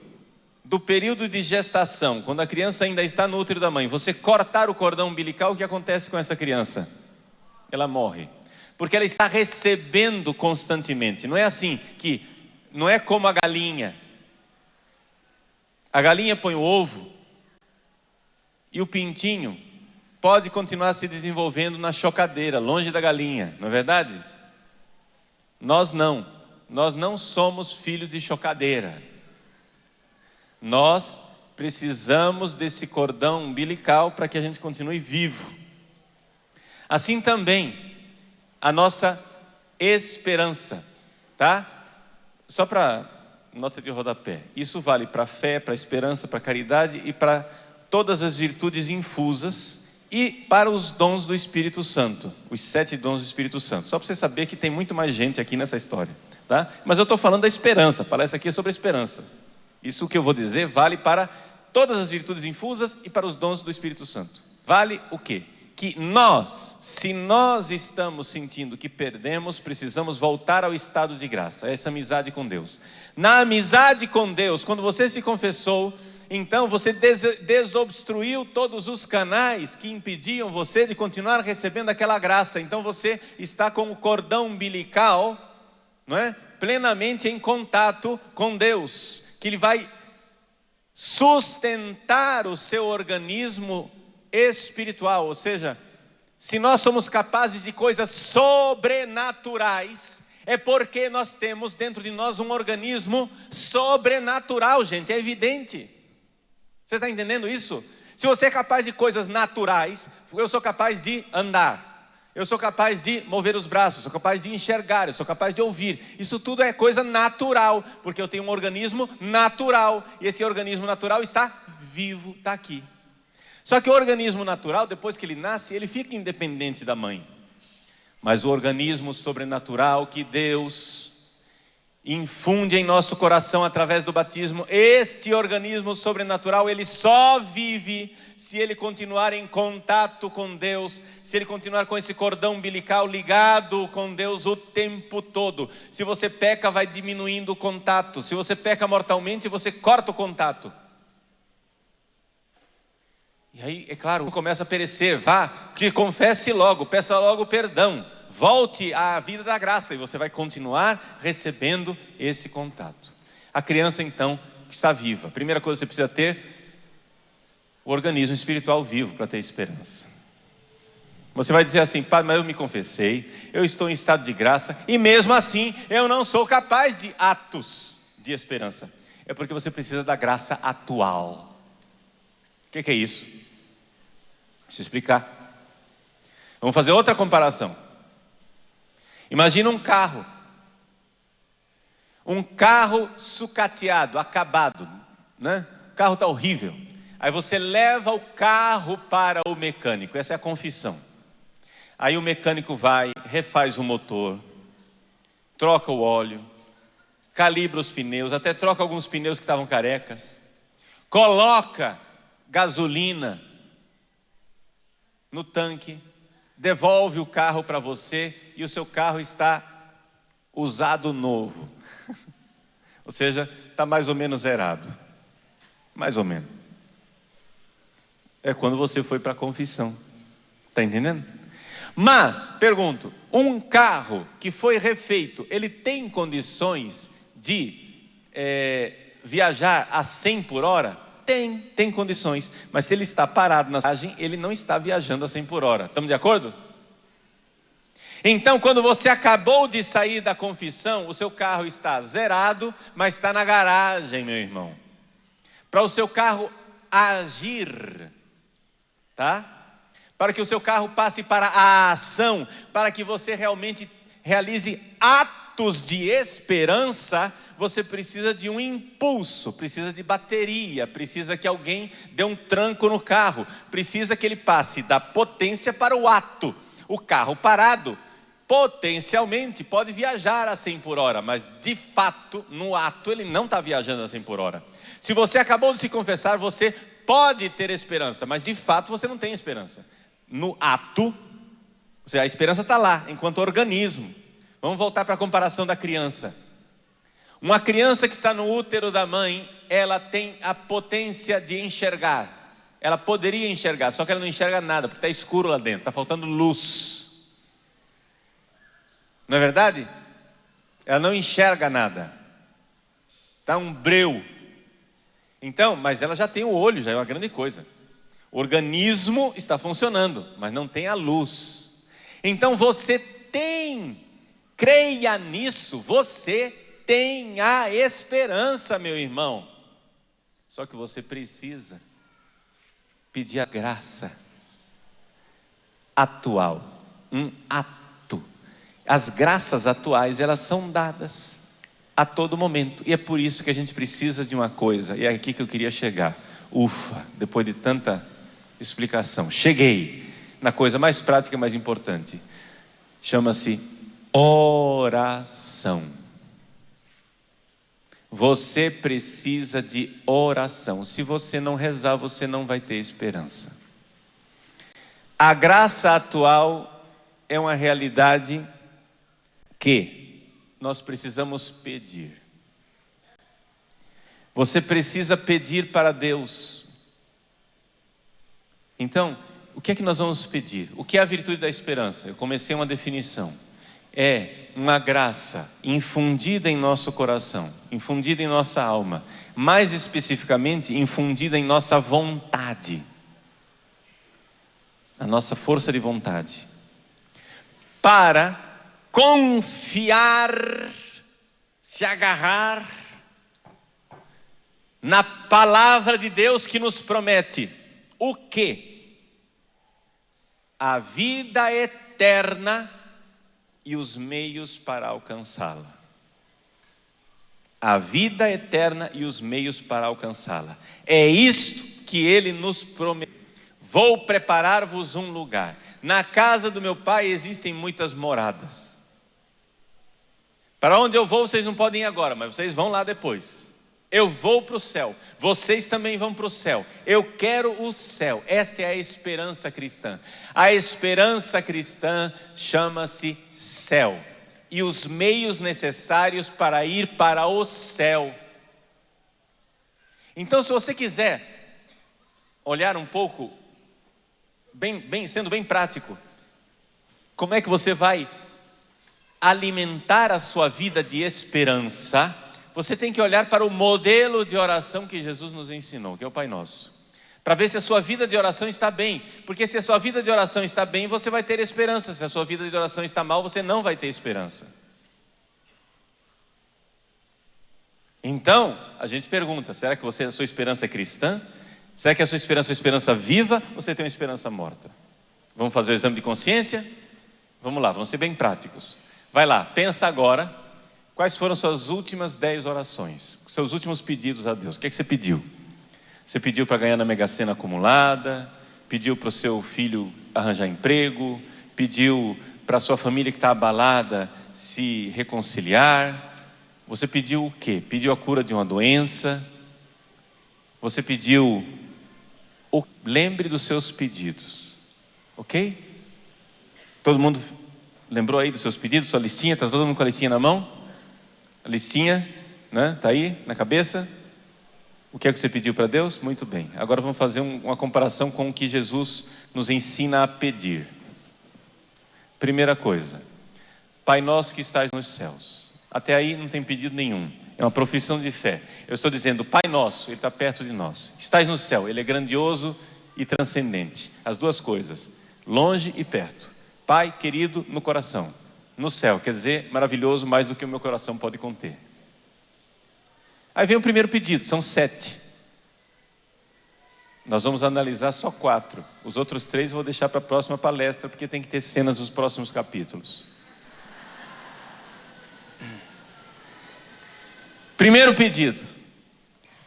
do período de gestação, quando a criança ainda está no útero da mãe, você cortar o cordão umbilical, o que acontece com essa criança? Ela morre, porque ela está recebendo constantemente. Não é assim que, não é como a galinha, A galinha põe o ovo e o pintinho pode continuar se desenvolvendo na chocadeira, longe da galinha, não é verdade? Nós não somos filhos de chocadeira. Nós precisamos desse cordão umbilical para que a gente continue vivo. Assim também, a nossa esperança, tá? Só para nota de rodapé. Isso vale para a fé, para a esperança, para a caridade e para todas as virtudes infusas e para os dons do Espírito Santo, os 7 dons do Espírito Santo. Só para você saber que tem muito mais gente aqui nessa história, tá? Mas eu estou falando da esperança, a palestra aqui é sobre a esperança. Isso que eu vou dizer vale para todas as virtudes infusas e para os dons do Espírito Santo. Vale o quê? Que nós, se nós estamos sentindo que perdemos, precisamos voltar ao estado de graça, essa amizade com Deus. Na amizade com Deus, quando você se confessou, então você desobstruiu todos os canais que impediam você de continuar recebendo aquela graça. Então você está com o cordão umbilical, não é? Plenamente em contato com Deus, que Ele vai sustentar o seu organismo espiritual. Ou seja, se nós somos capazes de coisas sobrenaturais, é porque nós temos dentro de nós um organismo sobrenatural, gente, é evidente. Você está entendendo isso? Se você é capaz de coisas naturais, eu sou capaz de andar, eu sou capaz de mover os braços, sou capaz de enxergar, eu sou capaz de ouvir. Isso tudo é coisa natural, porque eu tenho um organismo natural, e esse organismo natural está vivo, está aqui. Só que o organismo natural, depois que ele nasce, ele fica independente da mãe. Mas o organismo sobrenatural que Deus infunde em nosso coração através do batismo, este organismo sobrenatural, ele só vive se ele continuar em contato com Deus, se ele continuar com esse cordão umbilical ligado com Deus o tempo todo. Se você peca, vai diminuindo o contato. Se você peca mortalmente, você corta o contato. E aí, é claro, começa a perecer. Vá, que confesse logo, peça logo perdão. Volte à vida da graça e você vai continuar recebendo esse contato. A criança, então, que está viva. A primeira coisa que você precisa ter, o organismo espiritual vivo para ter esperança. Você vai dizer assim: Padre, mas eu me confessei, eu estou em estado de graça e mesmo assim eu não sou capaz de atos de esperança. É porque você precisa da graça atual. O que é isso? Deixa eu explicar. Vamos fazer outra comparação. Imagina um carro sucateado, acabado, né? O carro está horrível. Aí você leva o carro para o mecânico, essa é a confissão. Aí o mecânico vai, refaz o motor, troca o óleo, calibra os pneus, até troca alguns pneus que estavam carecas, coloca gasolina no tanque, devolve o carro para você e o seu carro está usado novo. Ou seja, está mais ou menos zerado. Mais ou menos. É quando você foi para a confissão. Está entendendo? Mas, pergunto, um carro que foi refeito, ele tem condições de viajar a 100 por hora? Tem condições, mas se ele está parado na viagem, ele não está viajando a 100 por hora. Estamos de acordo? Então, quando você acabou de sair da confissão, o seu carro está zerado, mas está na garagem, meu irmão. Para o seu carro agir, tá? Para que o seu carro passe para a ação, para que você realmente realize atos de esperança, você precisa de um impulso, precisa de bateria, precisa que alguém dê um tranco no carro, precisa que ele passe da potência para o ato. O carro parado, potencialmente, pode viajar a 100 por hora, mas de fato, no ato, ele não está viajando a 100 por hora. Se você acabou de se confessar, você pode ter esperança, mas de fato você não tem esperança. No ato, ou seja, a esperança está lá, enquanto organismo. Vamos voltar para a comparação da criança. Uma criança que está no útero da mãe, ela tem a potência de enxergar. Ela poderia enxergar, só que ela não enxerga nada, porque está escuro lá dentro, está faltando luz. Não é verdade? Ela não enxerga nada. Está um breu. Então, mas ela já tem o olho, já é uma grande coisa. O organismo está funcionando, mas não tem a luz. Então você tem, creia nisso, você tem a esperança, meu irmão. Só que você precisa pedir a graça atual, um ato. As graças atuais, elas são dadas a todo momento, e é por isso que a gente precisa de uma coisa, e é aqui que eu queria chegar. Ufa, depois de tanta explicação, cheguei na coisa mais prática e mais importante. Chama-se oração. Você precisa de oração. Se você não rezar, você não vai ter esperança. A graça atual é uma realidade que nós precisamos pedir. Você precisa pedir para Deus. Então, o que é que nós vamos pedir? O que é a virtude da esperança? Eu comecei uma definição. É uma graça infundida em nosso coração, infundida em nossa alma, mais especificamente infundida em nossa vontade, a nossa força de vontade, para confiar, se agarrar na palavra de Deus que nos promete o quê? A vida eterna e os meios para alcançá-la. A vida eterna e os meios para alcançá-la. É isto que Ele nos promete. Vou preparar-vos um lugar. Na casa do meu Pai existem muitas moradas. Para onde eu vou vocês não podem ir agora, mas vocês vão lá depois. Eu vou para o céu, vocês também vão para o céu. Eu quero o céu. Essa é a esperança cristã. A esperança cristã chama-se céu. E os meios necessários para ir para o céu. Então, se você quiser olhar um pouco, sendo bem prático, como é que você vai alimentar a sua vida de esperança? Você tem que olhar para o modelo de oração que Jesus nos ensinou, que é o Pai Nosso, para ver se a sua vida de oração está bem, porque se a sua vida de oração está bem, você vai ter esperança. Se a sua vida de oração está mal, você não vai ter esperança. Então, a gente pergunta, será que a sua esperança é cristã? Será que a sua esperança é uma esperança viva, ou você tem uma esperança morta? Vamos fazer o exame de consciência? Vamos lá, vamos ser bem práticos. Vai lá, pensa agora. Quais foram suas últimas 10 orações? Seus últimos pedidos a Deus? O que é que você pediu? Você pediu para ganhar na Mega Sena acumulada? Pediu para o seu filho arranjar emprego? Pediu para a sua família que está abalada se reconciliar? Você pediu o quê? Pediu a cura de uma doença? Você pediu... Lembre dos seus pedidos, ok? Todo mundo lembrou aí dos seus pedidos? Sua listinha? Está todo mundo com a listinha na mão? A listinha, né? Está aí na cabeça? O que é que você pediu para Deus? Muito bem. Agora vamos fazer uma comparação com o que Jesus nos ensina a pedir. Primeira coisa, Pai nosso que estás nos céus. Até aí não tem pedido nenhum. É uma profissão de fé. Eu estou dizendo, Pai nosso, Ele está perto de nós. Estás no céu, Ele é grandioso e transcendente. As duas coisas, longe e perto. Pai querido no coração. No céu, quer dizer, maravilhoso, mais do que o meu coração pode conter. Aí vem o primeiro pedido, são 7. Nós vamos analisar só 4. Os outros 3 eu vou deixar para a próxima palestra, porque tem que ter cenas dos próximos capítulos. Primeiro pedido: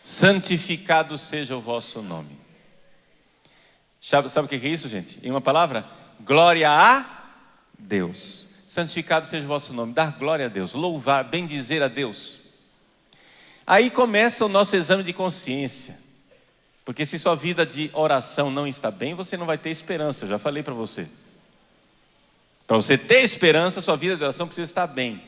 santificado seja o vosso nome. Sabe o que é isso, gente? Em uma palavra, glória a Deus. Santificado seja o vosso nome, dar glória a Deus, louvar, bendizer a Deus. Aí começa o nosso exame de consciência, porque se sua vida de oração não está bem, você não vai ter esperança. Eu já falei para você. Para você ter esperança, sua vida de oração precisa estar bem.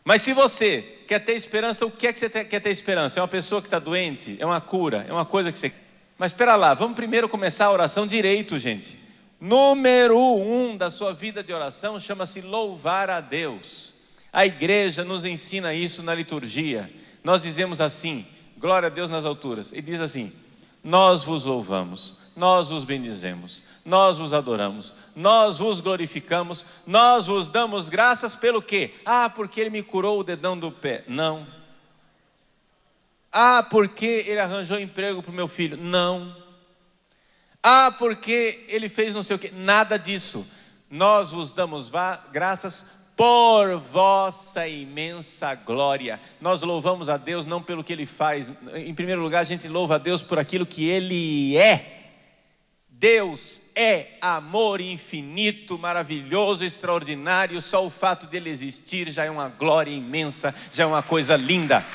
Mas se você quer ter esperança, o que é que você quer ter esperança? É uma pessoa que está doente? É uma cura? É uma coisa que você... Mas espera lá, vamos primeiro começar a oração direito, gente. Número 1 da sua vida de oração chama-se louvar a Deus. A igreja nos ensina isso na liturgia. Nós dizemos assim: glória a Deus nas alturas, e diz assim: nós vos louvamos, nós vos bendizemos, nós vos adoramos, nós vos glorificamos, nós vos damos graças pelo quê? Porque Ele me curou o dedão do pé. Não. Porque Ele arranjou emprego para o meu filho. Não. Porque Ele fez não sei o quê. Nada disso. Nós vos damos graças por vossa imensa glória. Nós louvamos a Deus não pelo que Ele faz. Em primeiro lugar, a gente louva a Deus por aquilo que Ele é. Deus é amor infinito, maravilhoso, extraordinário. Só o fato dele existir já é uma glória imensa, já é uma coisa linda.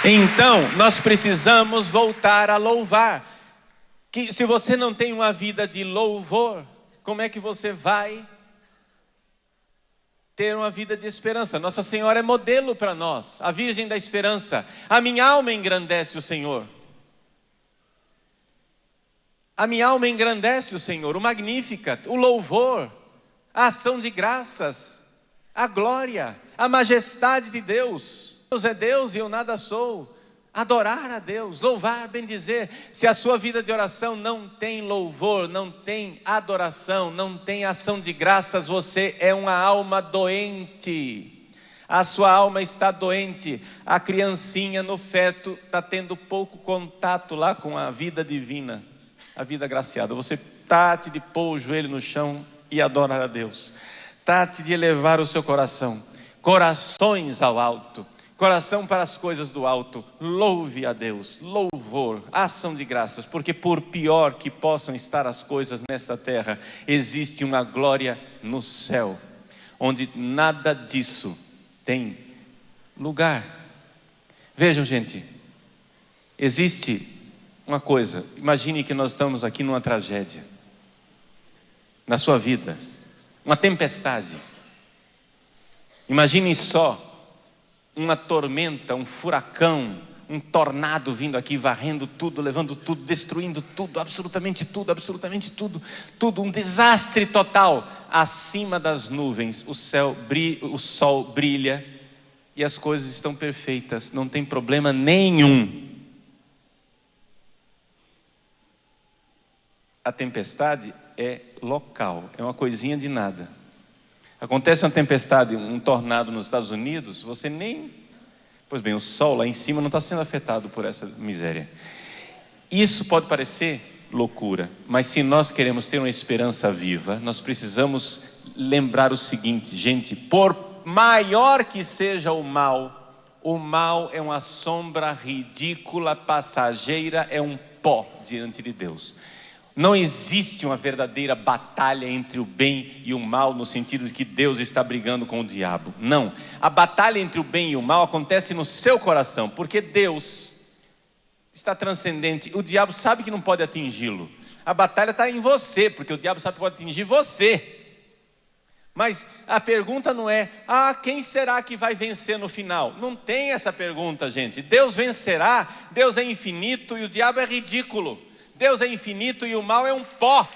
Então, nós precisamos voltar a louvar. Que se você não tem uma vida de louvor, como é que você vai ter uma vida de esperança? Nossa Senhora é modelo para nós, a Virgem da Esperança. A minha alma engrandece o Senhor. A minha alma engrandece o Senhor, o Magnificat, o louvor, a ação de graças, a glória, a majestade de Deus. Deus é Deus e eu nada sou. Adorar a Deus, louvar, bendizer. Se a sua vida de oração não tem louvor, não tem adoração, não tem ação de graças, você é uma alma doente. A sua alma está doente. A criancinha no feto está tendo pouco contato lá com a vida divina, a vida agraciada. Você trate de pôr o joelho no chão e adorar a Deus. Trate de elevar o seu coração, corações ao alto. Coração para as coisas do alto, louve a Deus, louvor, ação de graças, porque por pior que possam estar as coisas nesta terra, existe uma glória no céu, onde nada disso tem lugar. Vejam, gente, existe uma coisa, imagine que nós estamos aqui numa tragédia, na sua vida, uma tempestade. Imaginem só, uma tormenta, um furacão, um tornado vindo aqui, varrendo tudo, levando tudo, destruindo tudo, absolutamente tudo, tudo, um desastre total. Acima das nuvens, o sol brilha e as coisas estão perfeitas, não tem problema nenhum. A tempestade é local, é uma coisinha de nada. Acontece uma tempestade, um tornado nos Estados Unidos, você nem... Pois bem, o sol lá em cima não está sendo afetado por essa miséria. Isso pode parecer loucura, mas se nós queremos ter uma esperança viva, nós precisamos lembrar o seguinte, gente: por maior que seja o mal é uma sombra ridícula, passageira, é um pó diante de Deus. Não existe uma verdadeira batalha entre o bem e o mal, no sentido de que Deus está brigando com o diabo. Não, a batalha entre o bem e o mal acontece no seu coração, porque Deus está transcendente. O diabo sabe que não pode atingi-lo. A batalha está em você, porque o diabo sabe que pode atingir você. Mas a pergunta não é, quem será que vai vencer no final? Não tem essa pergunta, gente. Deus vencerá, Deus é infinito e o diabo é ridículo. Deus é infinito e o mal é um pó.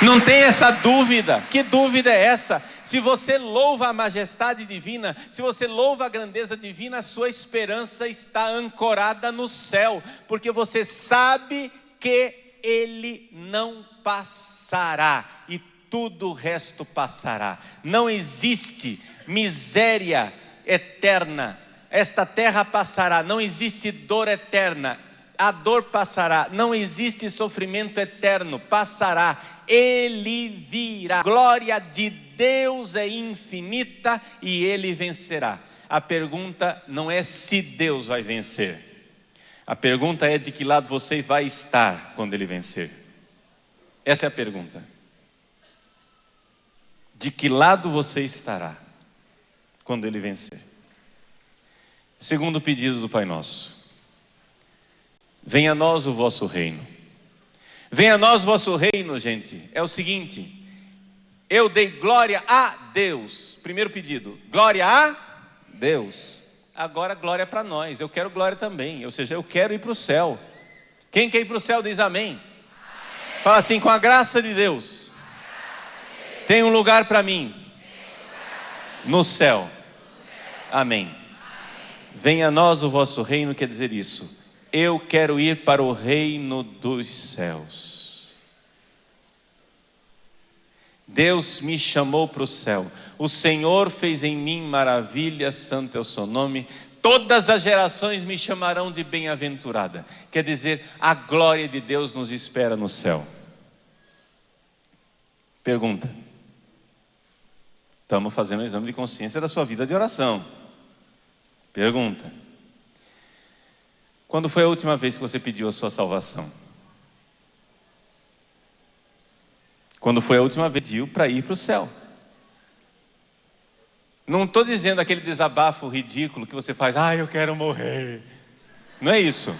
Não tem essa dúvida. Que dúvida é essa? Se você louva a majestade divina, se você louva a grandeza divina, a sua esperança está ancorada no céu, porque você sabe que Ele não passará e tudo o resto passará. Não existe miséria eterna. Esta terra passará, não existe dor eterna, a dor passará, não existe sofrimento eterno, passará, Ele virá. A glória de Deus é infinita e Ele vencerá. A pergunta não é se Deus vai vencer, a pergunta é de que lado você vai estar quando Ele vencer. Essa é a pergunta. De que lado você estará quando Ele vencer? Segundo pedido do Pai Nosso: venha a nós o vosso reino. Venha a nós o vosso reino, gente. É o seguinte: eu dei glória a Deus. Primeiro pedido, glória a Deus. Agora glória para nós. Eu quero glória também. Ou seja, eu quero ir para o céu. Quem quer ir para o céu diz amém. Fala assim: com a graça de Deus, Tem um lugar para mim no céu. Amém. Venha a nós o vosso reino, quer dizer isso. Eu quero ir para o reino dos céus. Deus me chamou para o céu. O Senhor fez em mim maravilhas, santo é o seu nome. Todas as gerações me chamarão de bem-aventurada. Quer dizer, a glória de Deus nos espera no céu. Pergunta. Estamos fazendo um exame de consciência da sua vida de oração. Pergunta. Quando foi a última vez que você pediu a sua salvação? Quando foi a última vez que pediu para ir para o céu? Não estou dizendo aquele desabafo ridículo que você faz, eu quero morrer. Não é isso.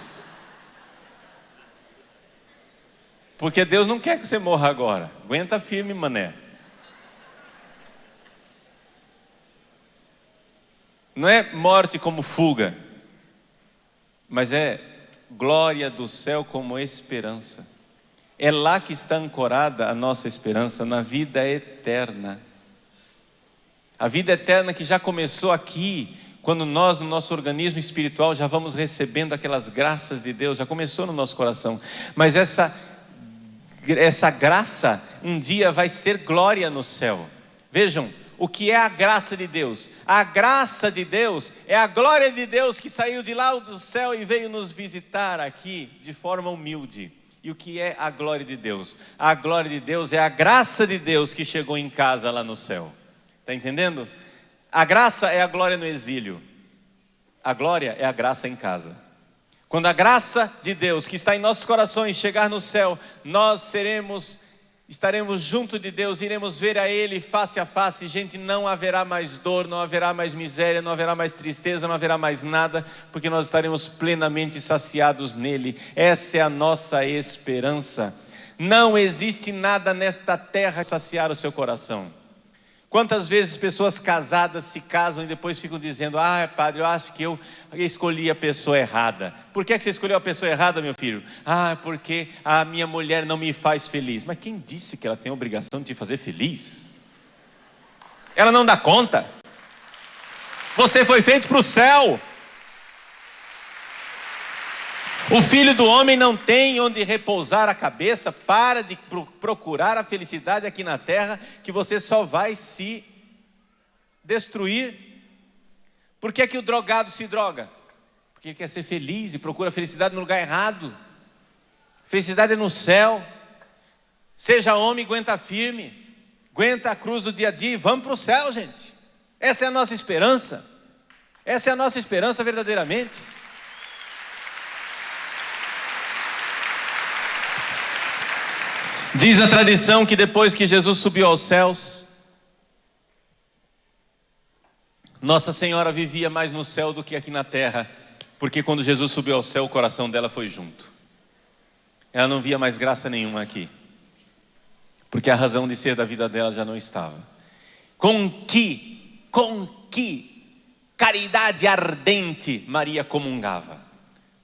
Porque Deus não quer que você morra agora. Aguenta firme, mané. Não é morte como fuga, mas é glória do céu como esperança. É lá que está ancorada a nossa esperança, na vida eterna. A vida eterna que já começou aqui, quando nós no nosso organismo espiritual já vamos recebendo aquelas graças de Deus, já começou no nosso coração. Mas essa graça um dia vai ser glória no céu. Vejam, o que é a graça de Deus? A graça de Deus é a glória de Deus que saiu de lá do céu e veio nos visitar aqui de forma humilde. E o que é a glória de Deus? A glória de Deus é a graça de Deus que chegou em casa lá no céu. Está entendendo? A graça é a glória no exílio. A glória é a graça em casa. Quando a graça de Deus que está em nossos corações chegar no céu, nós estaremos junto de Deus, iremos ver a Ele face a face. Gente, não haverá mais dor, não haverá mais miséria, não haverá mais tristeza, não haverá mais nada, porque nós estaremos plenamente saciados nele. Essa é a nossa esperança. Não existe nada nesta terra que saciar o seu coração. Quantas vezes pessoas casadas se casam e depois ficam dizendo, padre, eu acho que eu escolhi a pessoa errada. Por que você escolheu a pessoa errada, meu filho? Porque a minha mulher não me faz feliz. Mas quem disse que ela tem a obrigação de te fazer feliz? Ela não dá conta. Você foi feito para o céu. O filho do homem não tem onde repousar a cabeça. Para de procurar a felicidade aqui na terra, que você só vai se destruir. Por que que o drogado se droga? Porque ele quer ser feliz e procura a felicidade no lugar errado. Felicidade é no céu. Seja homem, aguenta firme, aguenta a cruz do dia a dia e vamos para o céu, gente. Essa é a nossa esperança. Essa é a nossa esperança verdadeiramente. Diz a tradição que depois que Jesus subiu aos céus, Nossa Senhora vivia mais no céu do que aqui na terra, porque quando Jesus subiu ao céu, o coração dela foi junto. Ela não via mais graça nenhuma aqui, porque a razão de ser da vida dela já não estava. Com que caridade ardente Maria comungava.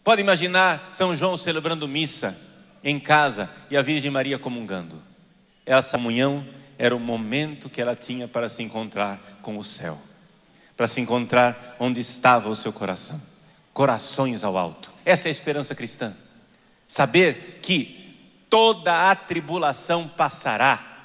Pode imaginar São João celebrando missa em casa e a Virgem Maria comungando. Essa comunhão era o momento que ela tinha para se encontrar com o céu, para se encontrar onde estava o seu coração. Corações ao alto. Essa é a esperança cristã. Saber que toda a tribulação passará,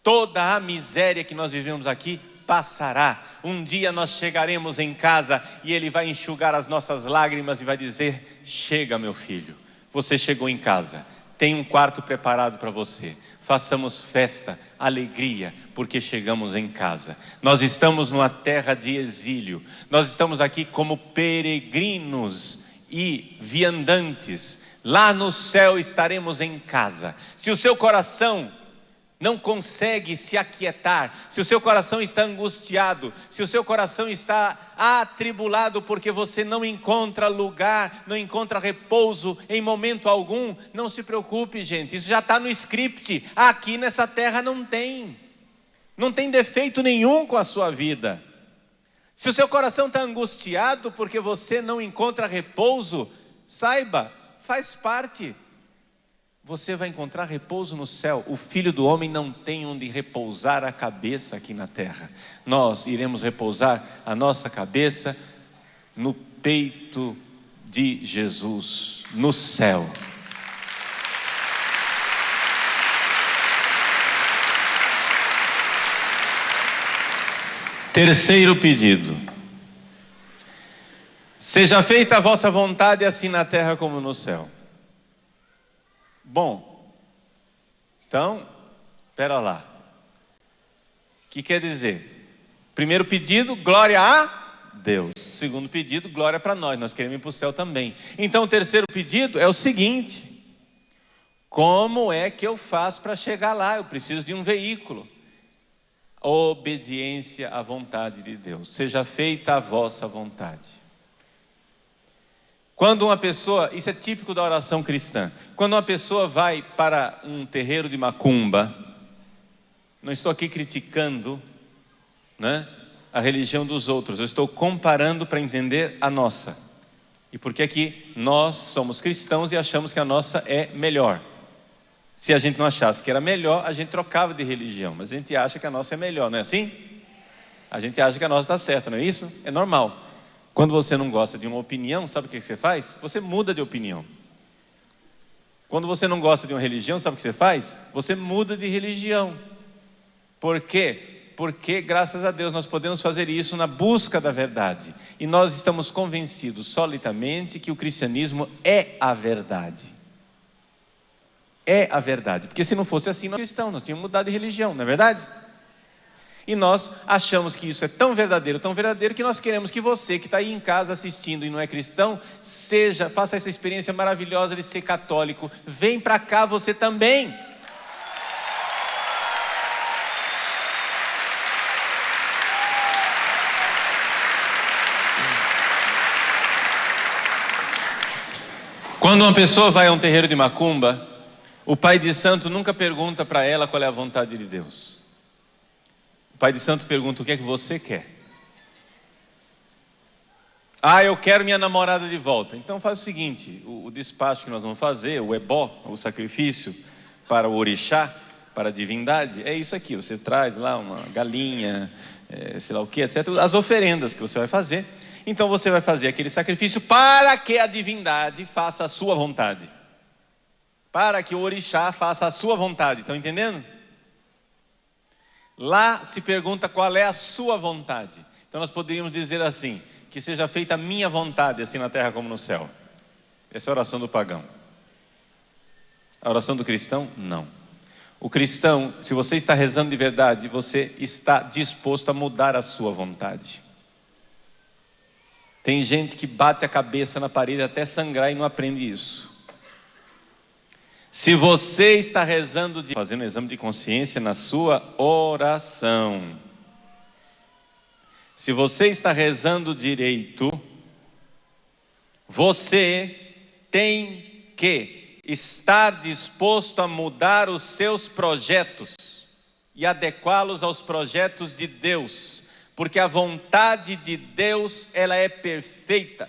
toda a miséria que nós vivemos aqui passará. Um dia nós chegaremos em casa e Ele vai enxugar as nossas lágrimas e vai dizer: chega, meu filho, você chegou em casa, tem um quarto preparado para você. Façamos festa, alegria, porque chegamos em casa. Nós estamos numa terra de exílio. Nós estamos aqui como peregrinos e viandantes. Lá no céu estaremos em casa. Se o seu coração não consegue se aquietar, se o seu coração está angustiado, se o seu coração está atribulado porque você não encontra lugar, não encontra repouso em momento algum, não se preocupe, gente, isso já está no script. Aqui nessa terra não tem defeito nenhum com a sua vida. Se o seu coração está angustiado porque você não encontra repouso, saiba, faz parte. você vai encontrar repouso no céu. O Filho do Homem não tem onde repousar a cabeça aqui na terra. Nós iremos repousar a nossa cabeça no peito de Jesus, no céu. Terceiro pedido: seja feita a vossa vontade, assim na terra como no céu. Bom, então, espera lá. O que quer dizer? Primeiro pedido, glória a Deus. Segundo pedido, glória para nós. Nós queremos ir para o céu também. Então, o terceiro pedido é o seguinte: como é que eu faço para chegar lá? Eu preciso de um veículo. Obediência à vontade de Deus. Seja feita a vossa vontade. Quando uma pessoa, isso é típico da oração cristã, quando uma pessoa vai para um terreiro de macumba, não estou aqui criticando, né, a religião dos outros, eu estou comparando para entender a nossa. E porque aqui nós somos cristãos e achamos que a nossa é melhor. Se a gente não achasse que era melhor, a gente trocava de religião, mas a gente acha que a nossa é melhor, não é assim? A gente acha que a nossa está certa, não é isso? É normal. Quando você não gosta de uma opinião, sabe o que você faz? Você muda de opinião. Quando você não gosta de uma religião, sabe o que você faz? Você muda de religião. Por quê? Porque, graças a Deus, nós podemos fazer isso na busca da verdade. E nós estamos convencidos solidamente que o cristianismo é a verdade. É a verdade. Porque se não fosse assim, nós cristãos, nós tínhamos mudado de religião, não é verdade? E nós achamos que isso é tão verdadeiro, que nós queremos que você que está aí em casa assistindo e não é cristão, faça essa experiência maravilhosa de ser católico. Vem para cá você também. Quando uma pessoa vai a um terreiro de macumba, o pai de santo nunca pergunta para ela qual é a vontade de Deus. O pai de santo pergunta: o que é que você quer? Eu quero minha namorada de volta. Então faz o seguinte, o despacho que nós vamos fazer, o ebó, o sacrifício para o orixá, para a divindade, é isso aqui. Você traz lá uma galinha, sei lá o que, etc. As oferendas que você vai fazer. Então você vai fazer aquele sacrifício para que a divindade faça a sua vontade. Para que o orixá faça a sua vontade. Estão entendendo? Lá se pergunta qual é a sua vontade. Então nós poderíamos dizer assim: que seja feita a minha vontade, assim na terra como no céu. Essa é a oração do pagão. A oração do cristão, não. O cristão, se você está rezando de verdade, você está disposto a mudar a sua vontade. Tem gente que bate a cabeça na parede até sangrar e não aprende isso. Se você está rezando, fazendo um exame de consciência na sua oração. Se você está rezando direito, você tem que estar disposto a mudar os seus projetos e adequá-los aos projetos de Deus, porque a vontade de Deus, ela é perfeita,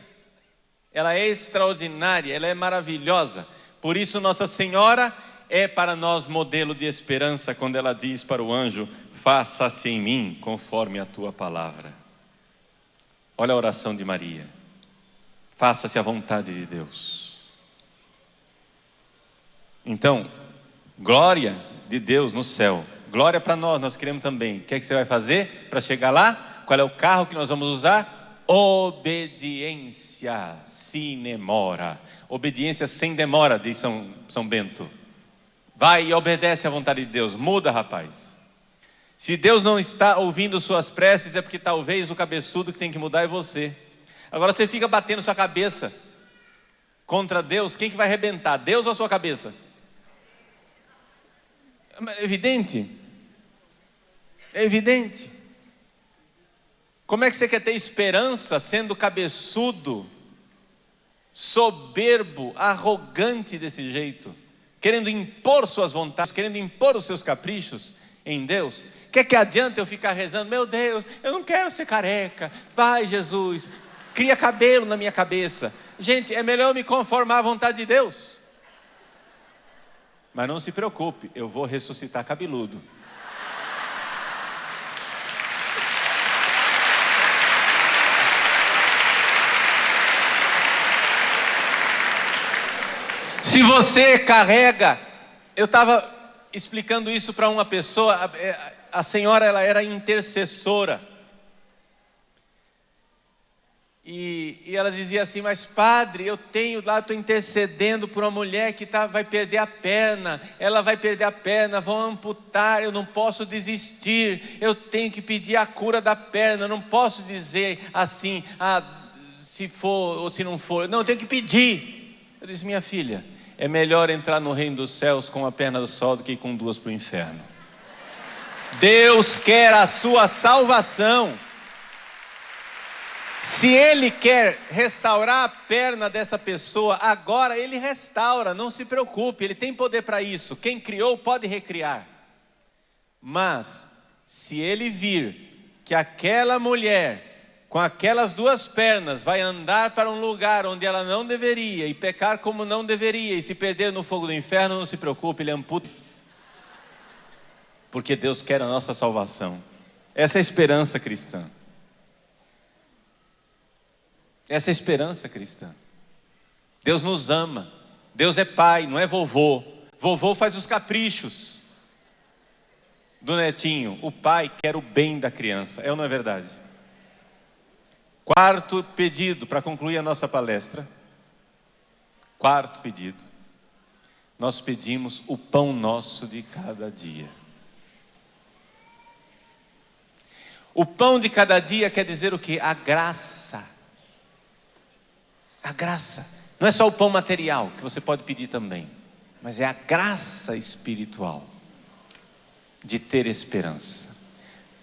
ela é extraordinária, ela é maravilhosa. Por isso Nossa Senhora é para nós modelo de esperança quando ela diz para o anjo: faça-se em mim conforme a tua palavra. Olha a oração de Maria: faça-se a vontade de Deus. Então, glória de Deus no céu, glória para nós, nós queremos também. O que é que você vai fazer para chegar lá? Qual é o carro que nós vamos usar? Obediência sem demora. Obediência sem demora, diz São Bento. Vai e obedece à vontade de Deus. Muda, rapaz. Se Deus não está ouvindo suas preces, é porque talvez o cabeçudo que tem que mudar é você. Agora você fica batendo sua cabeça contra Deus, quem que vai arrebentar? Deus ou a sua cabeça? É evidente. É evidente. Como é que você quer ter esperança sendo cabeçudo, soberbo, arrogante desse jeito, querendo impor suas vontades, querendo impor os seus caprichos em Deus? Que adianta eu ficar rezando: meu Deus, eu não quero ser careca, vai Jesus, cria cabelo na minha cabeça. Gente, é melhor eu me conformar à vontade de Deus. Mas não se preocupe, eu vou ressuscitar cabeludo. Se você carrega, eu estava explicando isso para uma pessoa, a senhora ela era intercessora. E ela dizia assim, mas padre, eu estou intercedendo por uma mulher que vai perder a perna, ela vai perder a perna, vão amputar, eu não posso desistir, eu tenho que pedir a cura da perna, eu não posso dizer assim, se for ou se não for, não, eu tenho que pedir. Eu disse, minha filha, é melhor entrar no reino dos céus com uma perna do sol do que com duas para o inferno. Deus quer a sua salvação. Se Ele quer restaurar a perna dessa pessoa, agora Ele restaura, não se preocupe, Ele tem poder para isso. Quem criou pode recriar. Mas, se Ele vir que aquela mulher, com aquelas duas pernas, vai andar para um lugar onde ela não deveria, e pecar como não deveria, e se perder no fogo do inferno, não se preocupe, Ele amputa. Porque Deus quer a nossa salvação. Essa é a esperança cristã. Essa é a esperança cristã. Deus nos ama. Deus é pai, não é vovô. Vovô faz os caprichos do netinho. O pai quer o bem da criança. É ou não é verdade? Quarto pedido para concluir a nossa palestra. Quarto pedido. Nós pedimos o pão nosso de cada dia. O pão de cada dia quer dizer o quê? A graça. A graça, não é só o pão material, que você pode pedir também, mas é a graça espiritual de ter esperança.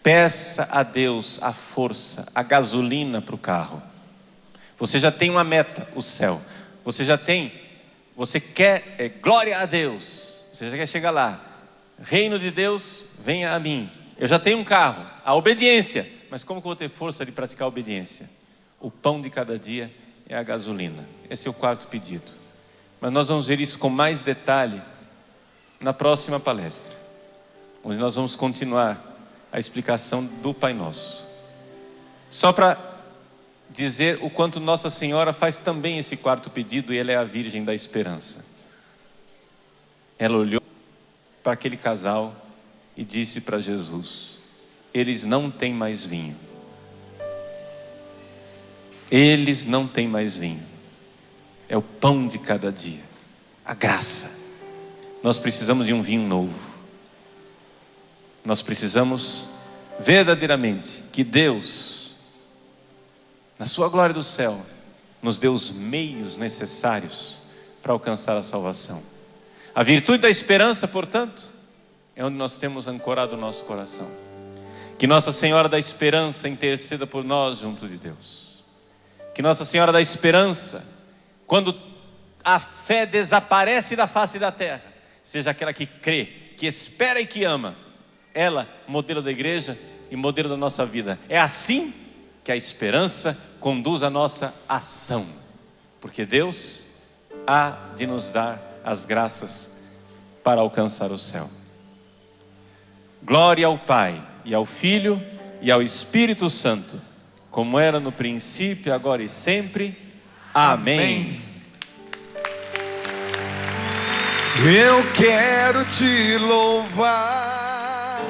Peça a Deus a força, a gasolina para o carro. Você já tem uma meta, o céu. Você quer, glória a Deus, você já quer chegar lá. Reino de Deus, venha a mim. Eu já tenho um carro, a obediência, mas como que eu vou ter força de praticar a obediência? O pão de cada dia é a gasolina. Esse é o quarto pedido. Mas nós vamos ver isso com mais detalhe na próxima palestra, onde nós vamos continuar a explicação do Pai Nosso. Só para dizer o quanto Nossa Senhora faz também esse quarto pedido, e ela é a Virgem da Esperança. Ela olhou para aquele casal e disse para Jesus: eles não têm mais vinho. Eles não têm mais vinho. É o pão de cada dia, a graça. Nós precisamos de um vinho novo. Nós precisamos verdadeiramente que Deus, na sua glória do céu, nos dê os meios necessários para alcançar a salvação. A virtude da esperança, portanto, é onde nós temos ancorado o nosso coração. Que Nossa Senhora da Esperança interceda por nós junto de Deus. Que Nossa Senhora da Esperança, quando a fé desaparece da face da terra, seja aquela que crê, que espera e que ama. Ela, modelo da igreja e modelo da nossa vida. É assim que a esperança conduz a nossa ação, porque Deus há de nos dar as graças para alcançar o céu. Glória ao Pai, e ao Filho, e ao Espírito Santo, como era no princípio, agora e sempre. Amém. Eu quero te louvar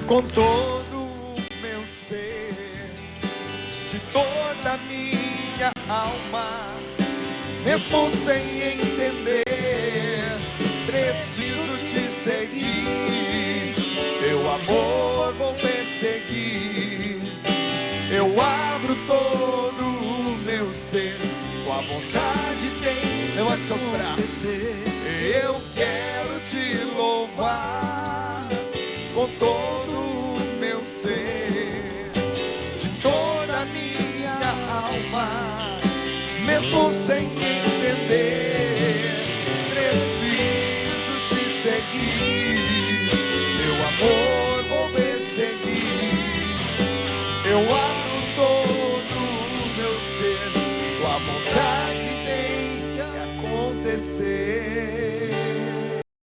com todo o meu ser, de toda a minha alma, mesmo sem entender. Preciso te seguir, teu amor vou perseguir. Eu abro todo o meu ser, tua vontade tem. Levante seus braços. Eu quero te louvar com todo o meu ser, de toda a minha alma, mesmo sem entender. Preciso te seguir.